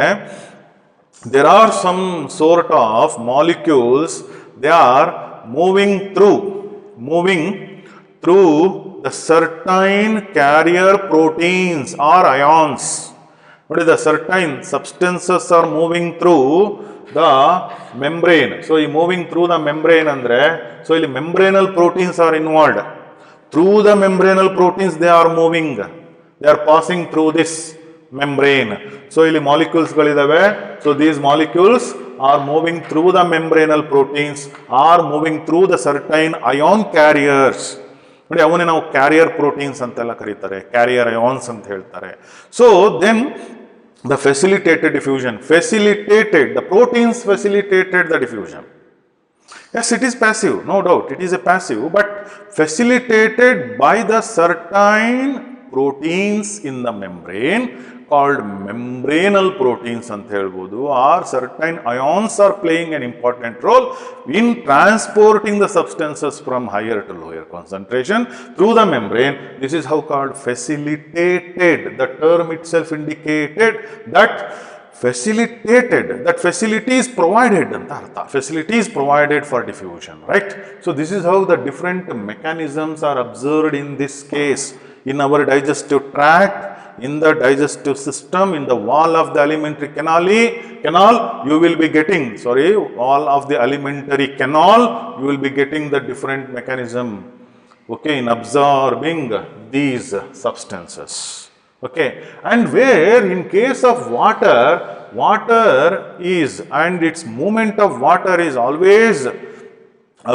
there are some sort of molecules, they are moving through the certain carrier proteins or ions. What is the certain substances are moving through the membrane. So, moving through the membrane andre, so ಇಲ್ಲಿ membranal proteins are involved. Through the membranal proteins they are moving. They are passing through this membrane. So, ಇಲ್ಲಿ molecules ಗಳಿದಾವೆ. So, these molecules are moving through the membranal proteins, are moving through the certain ion carriers. ನೋಡಿ ಅವನ್ನೇ ನಾವು carrier proteins ಅಂತೆಲ್ಲ ಕರೀತಾರೆ, carrier ions ಅಂತ ಹೇಳ್ತಾರೆ. So then the facilitated diffusion, facilitated, the proteins facilitated the diffusion. Yes, it is passive, no doubt, it is a passive, but facilitated by the certain proteins in the membrane called membranal proteins anta helbodu, or certain ions are playing an important role in transporting the substances from higher to lower concentration through the membrane. This is how called facilitated. The term itself indicated that facilitated, that facility is provided anta artha, facility is provided for diffusion, right? So this is how the different mechanisms are observed in this case in our digestive tract, in the digestive system, in the wall of the alimentary canal, you will be getting, wall of the alimentary canal, you will be getting the different mechanism, okay, in absorbing these substances, okay. And where in case of water, water is, and its movement of water is always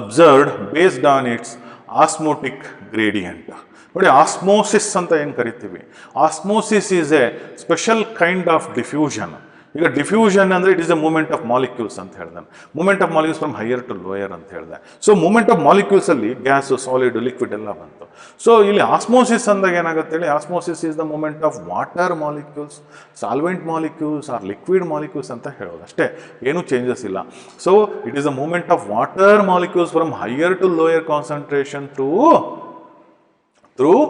observed based on its osmotic gradient. ನೋಡಿ osmosis ಅಂತ ಏನು ಕರಿತೀವಿ, osmosis is a special kind of diffusion. ಈಗ diffusion ಅಂದರೆ it is a movement of molecules ಅಂತ ಹೇಳಿದೆ, movement of molecules from higher to lower ಅಂತ ಹೇಳಿದೆ. ಸೊ ಮೂಮೆಂಟ್ ಆಫ್ ಮಾಲಿಕ್ಯೂಲ್ಸಲ್ಲಿ ಗ್ಯಾಸು, ಸಾಲಿಡ್, ಲಿಕ್ವಿಡ್ ಎಲ್ಲ ಬಂತು. ಸೊ ಇಲ್ಲಿ ಆಸ್ಮೋಸಿಸ್ ಅಂದಾಗ ಏನಾಗುತ್ತೆ ಹೇಳಿ, osmosis is the movement of water molecules, solvent molecules or liquid molecules ಅಂತ ಹೇಳೋದು ಅಷ್ಟೇ, ಏನೂ ಚೇಂಜಸ್ ಇಲ್ಲ. So it is the movement of water molecules from higher to lower concentration through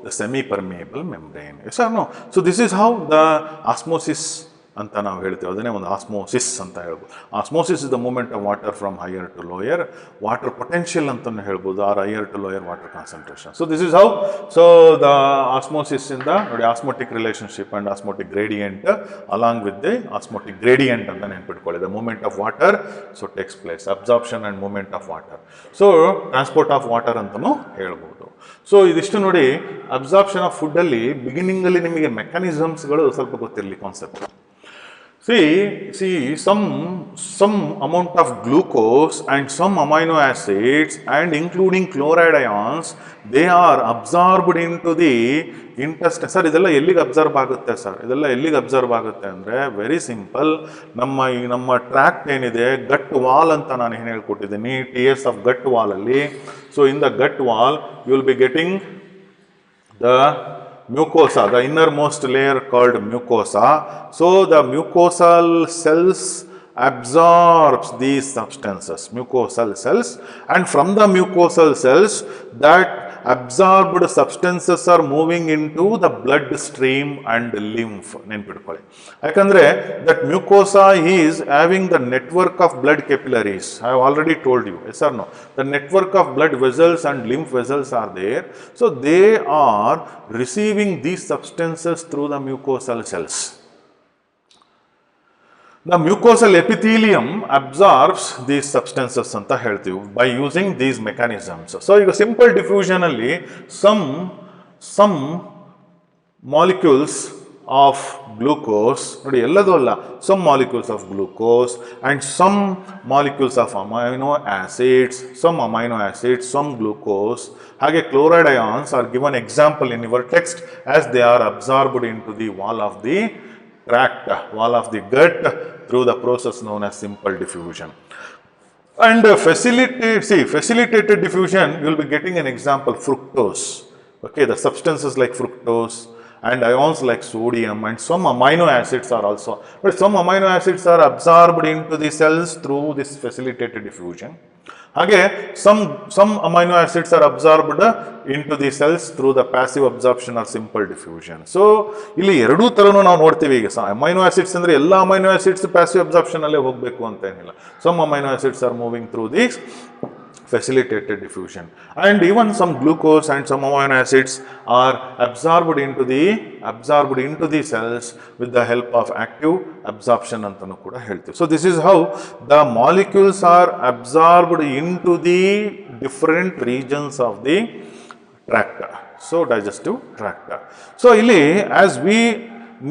the semi-permeable membrane. Yes or no? So this is how the osmosis ಅಂತ ನಾವು ಹೇಳ್ತೀವಿ, ಅದನ್ನೇ ಒಂದು ಆಸ್ಮೋಸಿಸ್ ಅಂತ ಹೇಳ್ಬೋದು. Osmosis is the movement of water from higher to lower, water potential ಅಂತಲೂ ಹೇಳ್ಬೋದು, or higher to lower water concentration. So this is how, so the osmosis ಇಂದ ನೋಡಿ osmotic relationship and osmotic gradient, along with the osmotic gradient ಅಂತ ನೆನ್ಪಿಟ್ಕೊಳ್ಳಿ. The movement of water so takes place, absorption and movement of water, so transport of water ಅಂತಲೂ ಹೇಳ್ಬೋದು. So ಇದಿಷ್ಟು ನೋಡಿ absorption of ಫುಡ್ಡಲ್ಲಿ ಬಿಗಿನಿಂಗಲ್ಲಿ ನಿಮಗೆ ಮೆಕ್ಯಾನಿಸಮ್ಸ್ಗಳು ಸ್ವಲ್ಪ ಗೊತ್ತಿರಲಿ concept. See some amount of glucose and some amino acids and including chloride ions, they are absorbed into the intestine. Sir ಇದೆಲ್ಲ ಎಲ್ಲಿಗೆ observe ಆಗುತ್ತೆ ಸರ್, ಇದೆಲ್ಲ ಎಲ್ಲಿಗೆ ಅಬ್ಸರ್ವ್ ಆಗುತ್ತೆ ಅಂದರೆ ವೆರಿ ಸಿಂಪಲ್, ನಮ್ಮ ಟ್ರ್ಯಾಕ್ಟ್ ಏನಿದೆ, ಗಟ್ ವಾಲ್ ಅಂತ ನಾನು ಏನು ಹೇಳ್ಕೊಟ್ಟಿದ್ದೀನಿ, TS ಆಫ್ ಗಟ್ ವಾಲಲ್ಲಿ. So in the gut wall you will be getting the mucosa, the innermost layer called mucosa. So the mucosal cells absorbs these substances, mucosal cells, and from the mucosal cells that absorbed substances are moving into the blood stream and lymph. ನೆನ್ಪಿಟ್ಕೊಳ್ಳಿ, ಯಾಕಂದರೆ that mucosa is having the network of blood capillaries. I have already told you, yes or no? The network of blood vessels and lymph vessels are there. So they are receiving these substances through the mucosal cells. The mucosal epithelium absorbs these substances ಅಂತ ಹೇಳ್ತೀವಿ by using these mechanisms. So ಈಗ simple diffusion ಅಲ್ಲಿ some molecules of glucose, ನೋಡಿ ಎಲ್ಲದೂ ಅಲ್ಲ, some molecules of glucose and some molecules of amino acids, some glucose, ಹಾಗೆ chloride ions are given example in your text as they are absorbed into the wall of the tract, wall of the gut through the process known as simple diffusion. And facilitated diffusion, you will be getting an example, fructose. Okay, the substances like fructose and ions like sodium and some amino acids are also, but some amino acids are absorbed into the cells through this facilitated diffusion. ಹಾಗೆ some amino acids are absorbed into the cells through the passive absorption or simple diffusion. So ಇಲ್ಲಿ ಎರಡೂ ಥರನೂ ನಾವು ನೋಡ್ತೀವಿ. ಈಗ amino acids ಅಂದರೆ ಎಲ್ಲ amino acids passive absorption ಅಲ್ಲೇ ಹೋಗಬೇಕು ಅಂತ ಏನಿಲ್ಲ. Some amino acids are moving through this facilitated diffusion. And even some glucose and some amino acids are absorbed into the cells with the help of active absorption antanu kuda helthivi. So this is how the molecules are absorbed into the different regions of the tract. So digestive tract. So illi as we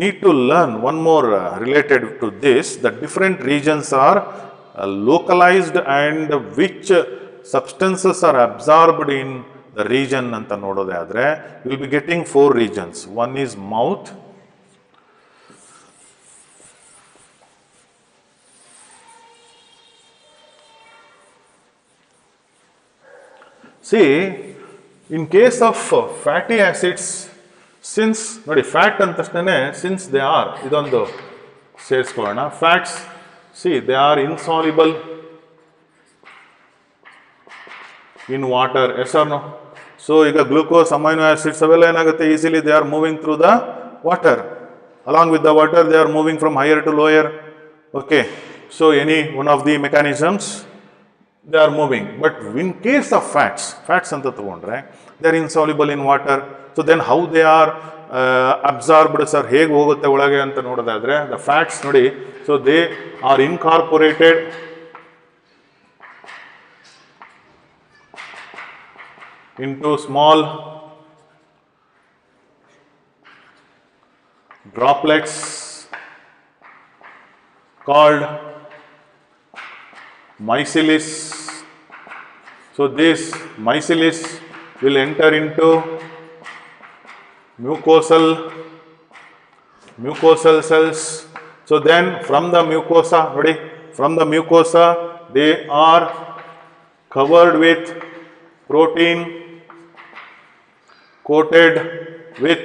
need to learn one more related to this, the different regions are localized and which substances are absorbed in the region anta nododadre you will be getting 4 regions. One is mouth, see in case of fatty acids, since ನೋಡಿ fat ಅಂತ ತಕ್ಷಣ since they are ಇದೊಂದು ಸೇರಿಸ್ಕೊಳ್ಳೋಣ. Fats see they are insoluble in water, yes or no? So ಈಗ glucose amino acids ಅವೆಲ್ಲ ಏನಾಗುತ್ತೆ, easily they are moving through the water, along with the water they are moving from higher to lower. Okay, so any one of the mechanisms they are moving. But in case of fats ಅಂತ ತಗೊಂಡ್ರೆ they are insoluble in water. So then how they are absorbed sir, ಹೇಗೆ ಹೋಗುತ್ತೆ ಒಳಗೆ ಅಂತ ನೋಡೋದಾದ್ರೆ the fats ನೋಡಿ, so they are incorporated into small droplets called micellis. So this micellis will enter into mucosal cells. So then from the mucosa, ready? From the mucosa they are covered with protein coated with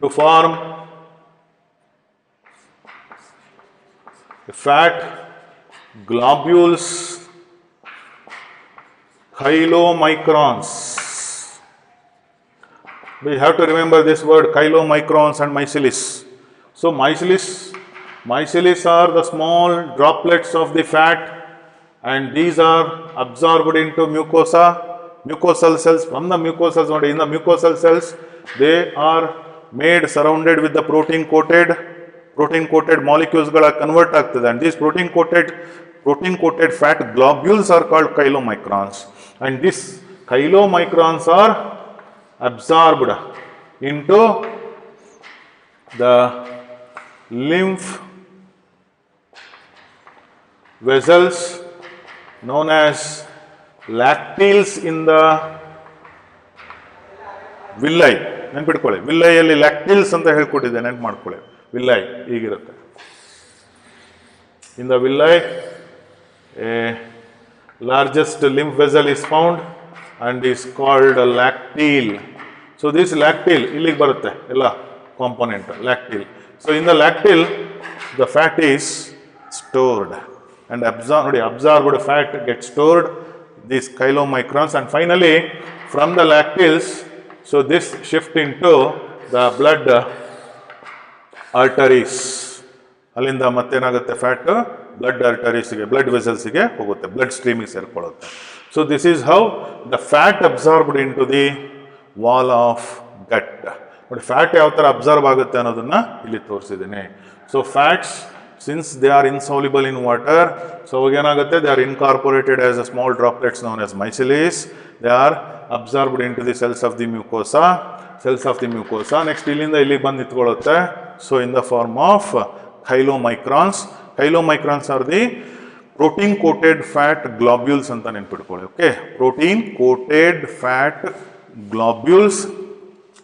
to form fat globules, chylomicrons. We have to remember this word chylomicrons and micellis. So micellis are the small droplets of the fat, and these are absorbed into mucosal cells. From the mucosal, in the mucosal cells they are made surrounded with the protein coated molecules ಗಳ convert ಆಗ್ತದೆ, and these protein coated fat globules are called chylomicrons, and these chylomicrons are absorbed into the lymph vessels known as lacteals in the villi. ನೆನ್ಪಿಟ್ಕೊಳ್ಳಿ, ವಿಲ್ಲೈಯಲ್ಲಿ ಲ್ಯಾಕ್ಟಿಲ್ಸ್ ಅಂತ ಹೇಳ್ಕೊಟ್ಟಿದ್ದೆ, ನೆನ್ಪು ಮಾಡ್ಕೊಳ್ಳಿ. Villi ಹೀಗಿರುತ್ತೆ. In the villi, a largest lymph vessel is found and is called a lacteal. So this lacteal ಇಲ್ಲಿಗೆ ಬರುತ್ತೆ ಎಲ್ಲ component lacteal. So in the lacteal the fat is stored and absorbed fat gets stored, these chylomicrons, and finally from the lacteals, so this shift into the blood arteries. ಅಲ್ಲಿಂದ ಮತ್ತೇನಾಗುತ್ತೆ, fat blood ಆರ್ಟರೀಸ್ಗೆ, blood ವೆಸಲ್ಸ್ಗೆ ಹೋಗುತ್ತೆ, blood ಸ್ಟ್ರೀಮಿಗೆ ಸೇರ್ಕೊಳ್ಳುತ್ತೆ. So this is how the fat absorbed into the wall of gut. ನೋಡಿ fat ಯಾವ ಥರ ಅಬ್ಸರ್ವ್ ಆಗುತ್ತೆ ಅನ್ನೋದನ್ನ ಇಲ್ಲಿ ತೋರಿಸಿದ್ದೀನಿ. So fats since they are insoluble in water, so ಅವಾಗ ಏನಾಗುತ್ತೆ, they are incorporated as a small droplets known as micelles. They are absorbed into the cells of the mucosa. Next ಇಲ್ಲಿಂದ ಇಲ್ಲಿಗೆ ಬಂದು ನಿಂತ್ಕೊಳ್ಳುತ್ತೆ. So in the form of chylomicrons. Chylomicrons are the protein coated fat globules ಅಂತ ನೆನ್ಪಿಟ್ಕೊಳ್ಳಿ. Okay, protein coated fat globules,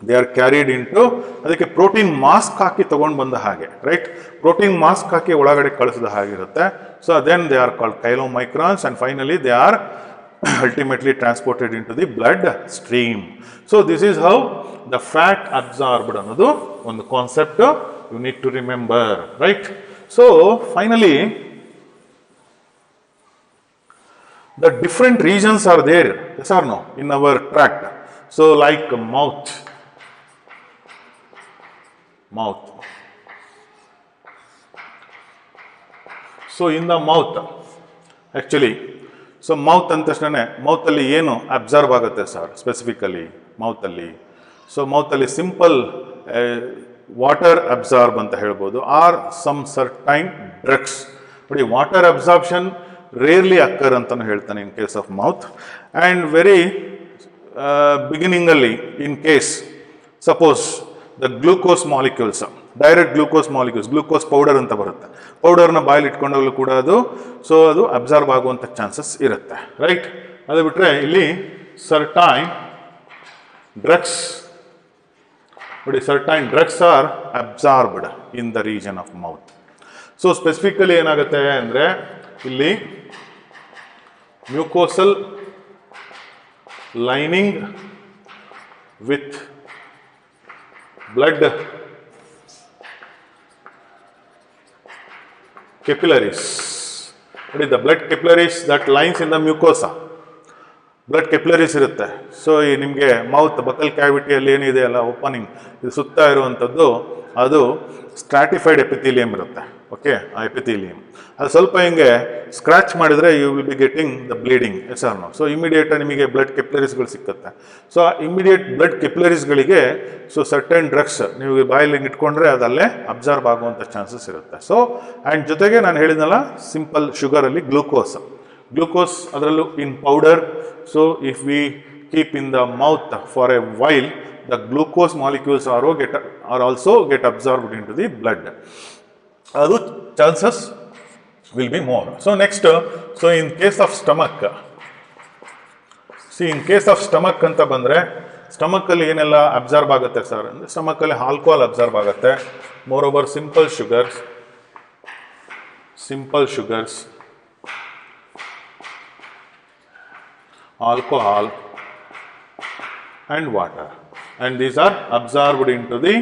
they are carried into, ಅದಕ್ಕೆ protein mask ಹಾಕಿ ತಗೊಂಡು ಬಂದ ಹಾಗೆ, ರೈಟ್, ಪ್ರೋಟೀನ್ ಮಾಸ್ಕ್ ಹಾಕಿ ಒಳಗಡೆ ಕಳಿಸಿದ ಹಾಗಿರುತ್ತೆ. So then they are called chylomicrons, and finally they are ultimately transported into the blood stream. So this is how the fat absorbed ಅನ್ನೋದು ಒಂದು concept you need to remember, right? So finally the different regions are there, yes or no, in our tract. So like mouth. So in the mouth actually, so mouth ಅಂದ ತಕ್ಷಣ ಮೌತಲ್ಲಿ ಏನು absorb ಆಗುತ್ತೆ sir specifically ಮೌತಲ್ಲಿ? So ಮೌತಲ್ಲಿ simple water absorb ಅಂತ ಹೇಳ್ಬೋದು, or some certain drugs. ನೋಡಿ, ವಾಟರ್ ಅಬ್ಸಾರ್ಪ್ಷನ್ ರೇರ್ಲಿ ಅಕ್ಕರ್ ಅಂತಲೂ ಹೇಳ್ತಾನೆ in case of mouth. And very ಬಿಗಿನಿಂಗಲ್ಲಿ in case suppose the glucose molecules, direct glucose molecules, glucose powder ಅಂತ ಬರುತ್ತೆ, ಪೌಡರ್ನ ಬಾಯಲ್ಲಿ ಇಟ್ಕೊಂಡಾಗಲೂ ಕೂಡ ಅದು ಅಬ್ಸಾರ್ಬ್ ಆಗುವಂಥ ಚಾನ್ಸಸ್ ಇರುತ್ತೆ, ರೈಟ್? ಅದು ಬಿಟ್ಟರೆ ಇಲ್ಲಿ ಸರ್ಟೈನ್ ಡ್ರಗ್ಸ್, ನೋಡಿ, certain drugs are absorbed in the region of mouth. So specifically ಏನಾಗುತ್ತೆ ಅಂದರೆ ಇಲ್ಲಿ mucosal lining with blood capillaries. What is the blood capillaries that lines in the mucosa? Blood capillaries ಇರುತ್ತೆ. So ಈ ನಿಮಗೆ mouth buccal ಕ್ಯಾವಿಟಿಯಲ್ಲಿ ಏನಿದೆ ಅಲ್ಲ opening, ಇದು ಸುತ್ತ ಇರುವಂಥದ್ದು ಅದು ಸ್ಟ್ರಾಟಿಫೈಡ್ ಎಪಿಥೀಲಿಯಂ ಇರುತ್ತೆ. ಓಕೆ, ಆ ಎಪಿಥೀಲಿಯಂ ಅದು ಸ್ವಲ್ಪ ಹಿಂಗೆ ಸ್ಕ್ರಾಚ್ ಮಾಡಿದರೆ you will be getting the bleeding, yes or no? So ಇಮಿಡಿಯೇಟಾಗಿ ನಿಮಗೆ ಬ್ಲಡ್ ಕೆಪ್ಲರೀಸ್ಗಳು ಸಿಕ್ಕುತ್ತೆ. ಸೊ ಆ ಇಮಿಡಿಯೇಟ್ ಬ್ಲಡ್ ಕೆಪ್ಲರೀಸ್ಗಳಿಗೆ ಸೊ ಸರ್ಟನ್ ಡ್ರಗ್ಸ್ ನೀವು ಬಾಯಲ್ಲಿ ಇಟ್ಕೊಂಡ್ರೆ ಅದಲ್ಲೇ ಅಬ್ಸರ್ವ್ ಆಗುವಂಥ ಚಾನ್ಸಸ್ ಇರುತ್ತೆ. ಸೊ ಆ್ಯಂಡ್ ಜೊತೆಗೆ ನಾನು ಹೇಳಿದ್ನಲ್ಲ ಸಿಂಪಲ್ ಶುಗರಲ್ಲಿ ಗ್ಲೂಕೋಸ್ ಅದರಲ್ಲೂ in powder. So if we keep in the mouth for a while, the glucose molecules are also get absorbed into the blood. Adu chances will be more. So next, so in case of stomach, see in case of stomach anta bandre, stomach alli enella absorb agutte sir andre stomach alli alcohol absorb agutte. Moreover simple sugars, alcohol and water, and these are absorbed into the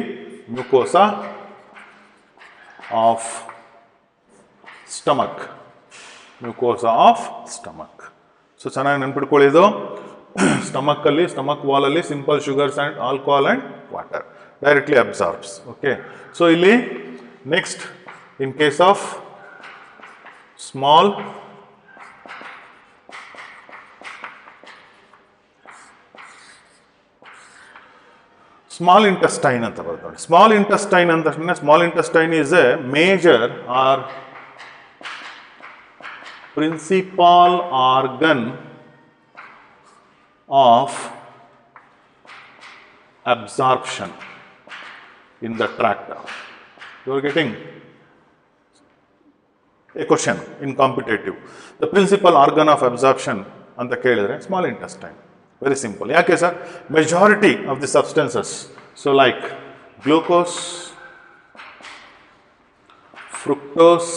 mucosa of stomach. So ಚೆನ್ನಾಗಿ ನೆನ್ಪಿಟ್ಕೊಳ್ಳಿ, ಇದು stomach wall ಅಲ್ಲಿ simple sugars and alcohol and water directly absorbs. Okay, so ಇಲ್ಲಿ next in case of small intestine ಅಂತ ಬರ್ತದೆ. Small intestine ಅಂತ small intestine is a major or principal organ of absorption in the tract. You are getting a question in competitive, the principal organ of absorption ಅಂತ ಕೇಳಿದ್ರೆ small intestine. Very simple. ಯಾಕೆ sir? Majority of the substances, so like glucose, fructose,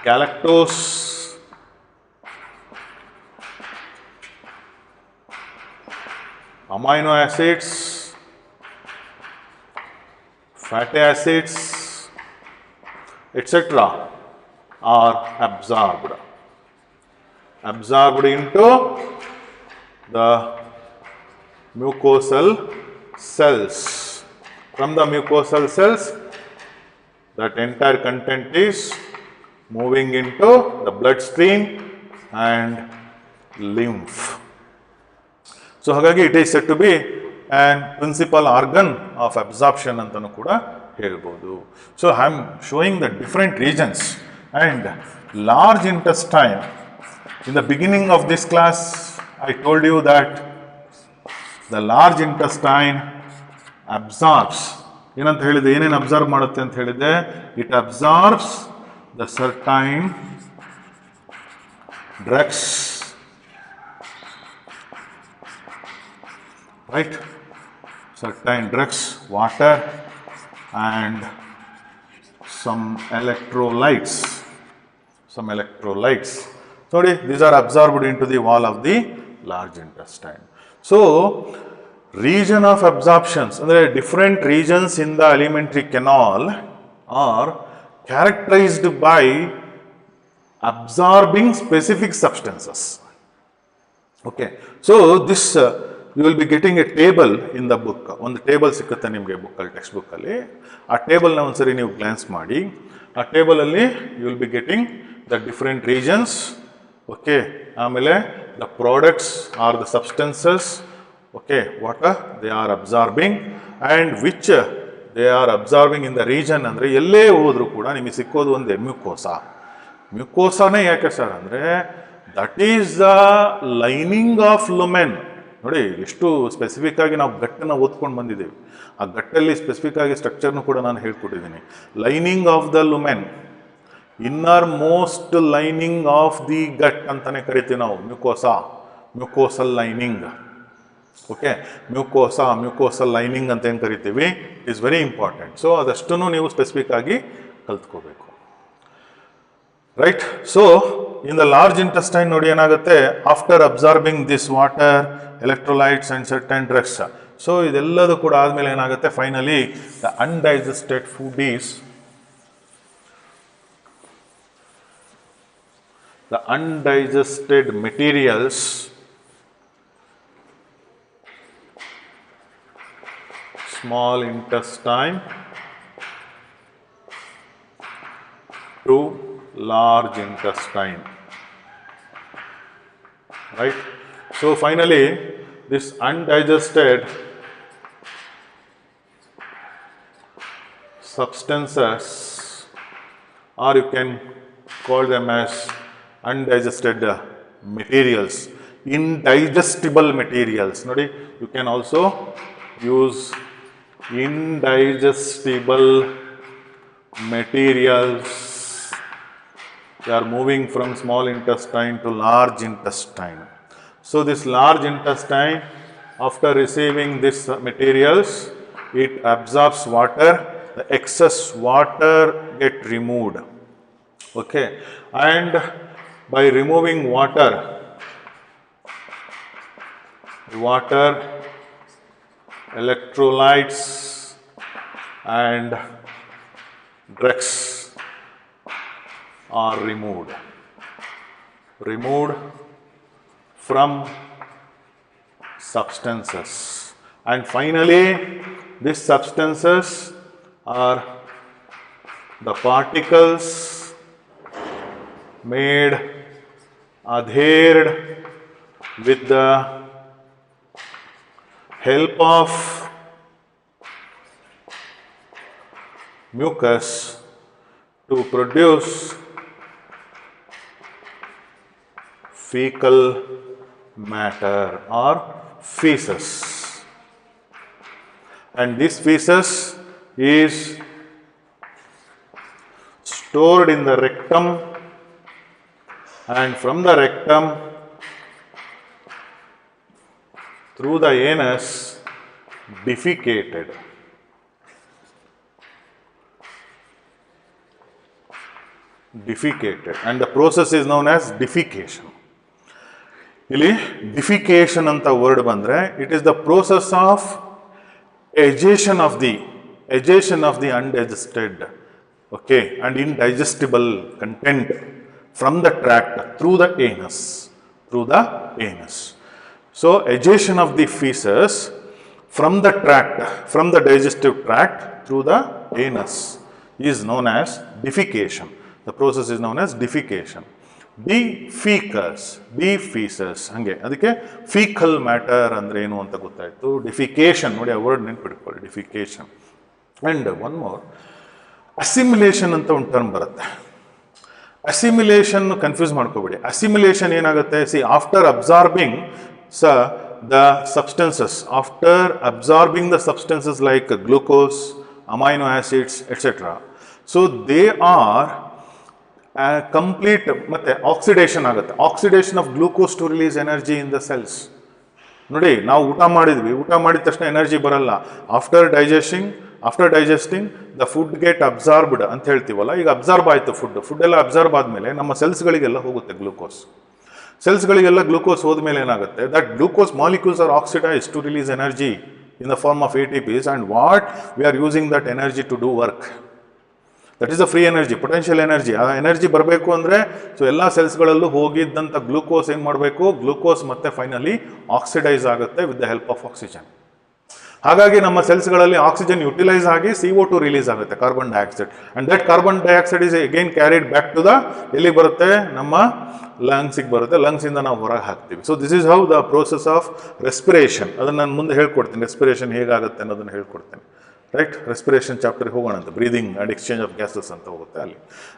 galactose, amino acids, fatty acids, etc. are absorbed into the mucosal cells. From the mucosal cells, that entire content is moving into the bloodstream and lymph. So ಹಾಗಾಗಿ it is said to be an principal organ of absorption ಅಂತನೂ ಕೂಡ ಹೇಳ್ಬೋದು. So I am showing the different regions, and large intestine. In the beginning of this class, I told you that the large intestine absorbs. ಏನಂತ ಹೇಳಿದೆ, ಏನೇನು absorb ಮಾಡುತ್ತೆ ಅಂತ ಹೇಳಿದೆ? It absorbs the certain drugs, right? Certain drugs, water and some electrolytes. Sorry, these are absorbed into the wall of the large intestine. So region of absorptions, and there are different regions in the alimentary canal are characterized by absorbing specific substances. Okay, so this you will be getting a table in the book. On the table ಸಿಕ್ಕುತ್ತೆ ನಿಮಗೆ ಬುಕ್ಕಲ್ಲಿ, text ಬುಕ್ಕಲ್ಲಿ. ಆ ಟೇಬಲ್ನ ಒಂದ್ಸರಿ ನೀವು glance ಮಾಡಿ, ಆ ಟೇಬಲಲ್ಲಿ you will be getting the different regions. Okay, ಆಮೇಲೆ the products are the substances, okay, what they are absorbing and which they are absorbing in the region. ಅಂದರೆ ಎಲ್ಲೇ ಹೋದರೂ ಕೂಡ ನಿಮಗೆ ಸಿಕ್ಕೋದು ಒಂದೇ, ಮ್ಯೂಕೋಸಾ. ಮ್ಯೂಕೋಸಾನೇ ಯಾಕೆ ಸರ್ ಅಂದರೆ that is the lining of lumen. ನೋಡಿ ಎಷ್ಟು ಸ್ಪೆಸಿಫಿಕ್ ಆಗಿ ನಾವು ಗಟ್ಟನ್ನು ಓದ್ಕೊಂಡು ಬಂದಿದ್ದೀವಿ. ಆ ಗಟ್ಟಲ್ಲಿ ಸ್ಪೆಸಿಫಿಕ್ ಆಗಿ ಸ್ಟ್ರಕ್ಚರ್ನು ಕೂಡ ನಾನು ಹೇಳ್ಕೊಟ್ಟಿದ್ದೀನಿ. Lining of the lumen, innermost lining of the gut ಅಂತಲೇ ಕರಿತೀವಿ ನಾವು mucosa, mucosal lining. Okay, mucosal lining ಅಂತ ಏನು ಕರಿತೀವಿ, it is very important. So ಅದಷ್ಟನ್ನು ನೀವು ಸ್ಪೆಸಿಫಿಕ್ ಆಗಿ ಕಲ್ತ್ಕೋಬೇಕು. Right. So in the large intestine ನೋಡಿ ಏನಾಗುತ್ತೆ, after absorbing this water, electrolytes and certain drugs. So ಇದೆಲ್ಲದೂ ಕೂಡ ಆದಮೇಲೆ ಏನಾಗುತ್ತೆ, finally the undigested food is the undigested materials small intestine to large intestine, right? So finally this undigested substances, or you can call them as undigested materials, indigestible materials. Nodi, you can also use indigestible materials. They are moving from small intestine to large intestine. So this large intestine, after receiving these materials, it absorbs water. The excess water get removed. Okay, and by removing water, electrolytes and drugs are removed from substances, and finally these substances are the particles made adhered with the help of mucus to produce fecal matter or feces, and this feces is stored in the rectum, and from the rectum through the anus defecated. And the process is known as defecation. ಇಲ್ಲಿ defecation ಅಂತ word ಬಂದರೆ it is the process of egestion of the undigested, okay, and indigestible content from the tract through the anus. So ejection of the feces from the tract, from the digestive tract through the anus is known as defecation. The process is known as defecation. The feces hange adike fecal matter andre enu anta gottaytu. Defecation nodi a word ನೆನಪಿಟ್ಕೊಳ್ಳಿ, defecation. And one more, assimilation anta ಒಂದು term ಬರುತ್ತೆ. Assimilation confuse ಮಾಡ್ಕೋಬೇಡಿ. Assimilation ಏನಾಗುತ್ತೆ, C after absorbing the substances, after absorbing the substances like glucose, amino acids, etc. So they are complete ಮತ್ತೆ oxidation ಆಗುತ್ತೆ. Oxidation of glucose to release energy in the cells. ನೋಡಿ, ನಾವು ಊಟ ಮಾಡಿದ ತಕ್ಷಣ energy ಬರಲ್ಲ. After digesting the food get absorbed ಅಂತ ಹೇಳ್ತೀವಲ್ಲ, ಈಗ ಅಬ್ಸಾರ್ಬ್ ಆಯಿತು ಫುಡ್ ಎಲ್ಲ ಅಬ್ಸಾರ್ಬ್ ಆದಮೇಲೆ ನಮ್ಮ ಸೆಲ್ಸ್ಗಳಿಗೆಲ್ಲ ಹೋಗುತ್ತೆ ಗ್ಲೂಕೋಸ್. ಸೆಲ್ಸ್ಗಳಿಗೆಲ್ಲ ಗ್ಲೂಕೋಸ್ ಹೋದ್ಮೇಲೆ ಏನಾಗುತ್ತೆ, that glucose molecules are oxidise to release energy in the form of ATPs, and what we are using that energy to do work. That is the free energy, potential energy. ಆ energy ಬರಬೇಕು ಅಂದರೆ so ಎಲ್ಲ ಸೆಲ್ಸ್ಗಳಲ್ಲೂ ಹೋಗಿದ್ದಂಥ glucose ಏನು ಮಾಡಬೇಕು, glucose ಮತ್ತೆ finally oxidise ಆಗುತ್ತೆ with the help of oxygen. ಹಾಗಾಗಿ ನಮ್ಮ ಸೆಲ್ಸ್ಗಳಲ್ಲಿ ಆಕ್ಸಿಜನ್ ಯುಟಿಲೈಸ್ ಆಗಿ CO2 ರಿಲೀಸ್ ಆಗುತ್ತೆ, carbon dioxide. And that carbon dioxide is again carried back to the ಎಲ್ಲಿಗೆ ಬರುತ್ತೆ, ನಮ್ಮ ಲಂಗ್ಸಿಗೆ ಬರುತ್ತೆ, ಲಂಗ್ಸಿಂದ ನಾವು ಹೊರಗೆ ಹಾಕ್ತೀವಿ. So this is how the process of respiration. ಅದನ್ನು ನಾನು ಮುಂದೆ ಹೇಳ್ಕೊಡ್ತೀನಿ, ರೆಸ್ಪಿರೇಷನ್ ಹೇಗಾಗುತ್ತೆ ಅನ್ನೋದನ್ನು ಹೇಳ್ಕೊಡ್ತೀನಿ. ರೈಟ್, ರೆಸ್ಪಿರೇಷನ್ ಚಾಪ್ಟರ್ಗೆ ಹೋಗೋಣ ಅಂತ, breathing and exchange of gases ಅಂತ ಹೋಗುತ್ತೆ ಅಲ್ಲಿ.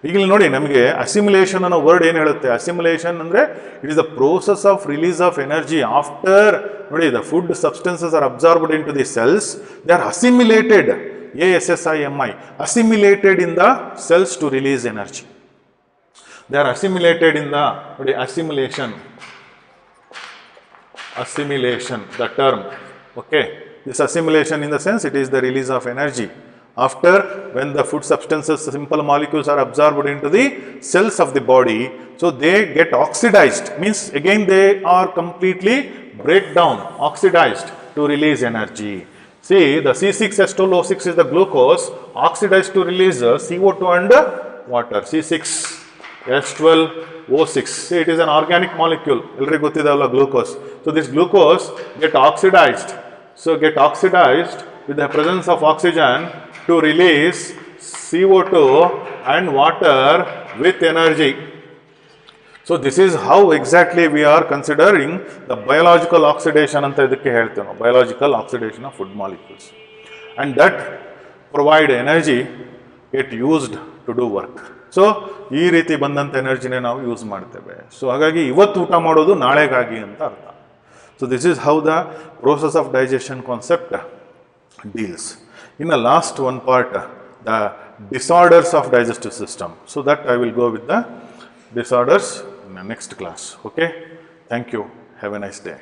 ಈಗ ಇಲ್ಲಿ ನೋಡಿ, ನಮಗೆ ಅಸಿಮಿಲೇಷನ್ ಅನ್ನೋ ವರ್ಡ್ ಏನು ಹೇಳುತ್ತೆ? ಅಸಿಮಿಲೇಷನ್ ಅಂದರೆ it is the process of release of energy after, ನೋಡಿ, the food substances are absorbed into the cells, they are assimilated, ASSIMI, assimilated in the cells to release energy. They are assimilated in the, ನೋಡಿ, assimilation, the term, okay. This assimilation in the sense it is the release of energy after when the food substances, simple molecules are absorbed into the cells of the body, so they get oxidized, means again they are completely break down, oxidized to release energy. See, the C6H12O6 is the glucose oxidized to release CO2 and water, C6H12O6. See, it is an organic molecule, ಎಲ್ಲರಿಗೂ ಗೊತ್ತಿದೆಯಲ್ಲ glucose. So this glucose get oxidized, with the presence of oxygen to release CO2 and water with energy. So this is how exactly we are considering the biological oxidation anta idakke ಹೇಳ್ತೇವೆ ನಾವು, biological oxidation of food molecules, and that provide energy get used to do work. So ಈ ರೀತಿ ಬಂದಂಥ ಎನರ್ಜಿನೇ ನಾವು use ಮಾಡ್ತೇವೆ. So ಹಾಗಾಗಿ ಇವತ್ತು ಊಟ ಮಾಡೋದು ನಾಳೆಗಾಗಿ ಅಂತ ಅರ್ಥ. So this is how the process of digestion concept deals. In the last one part, the disorders of digestive system. So that I will go with the disorders in the next class. Okay. Thank you. Have a nice day.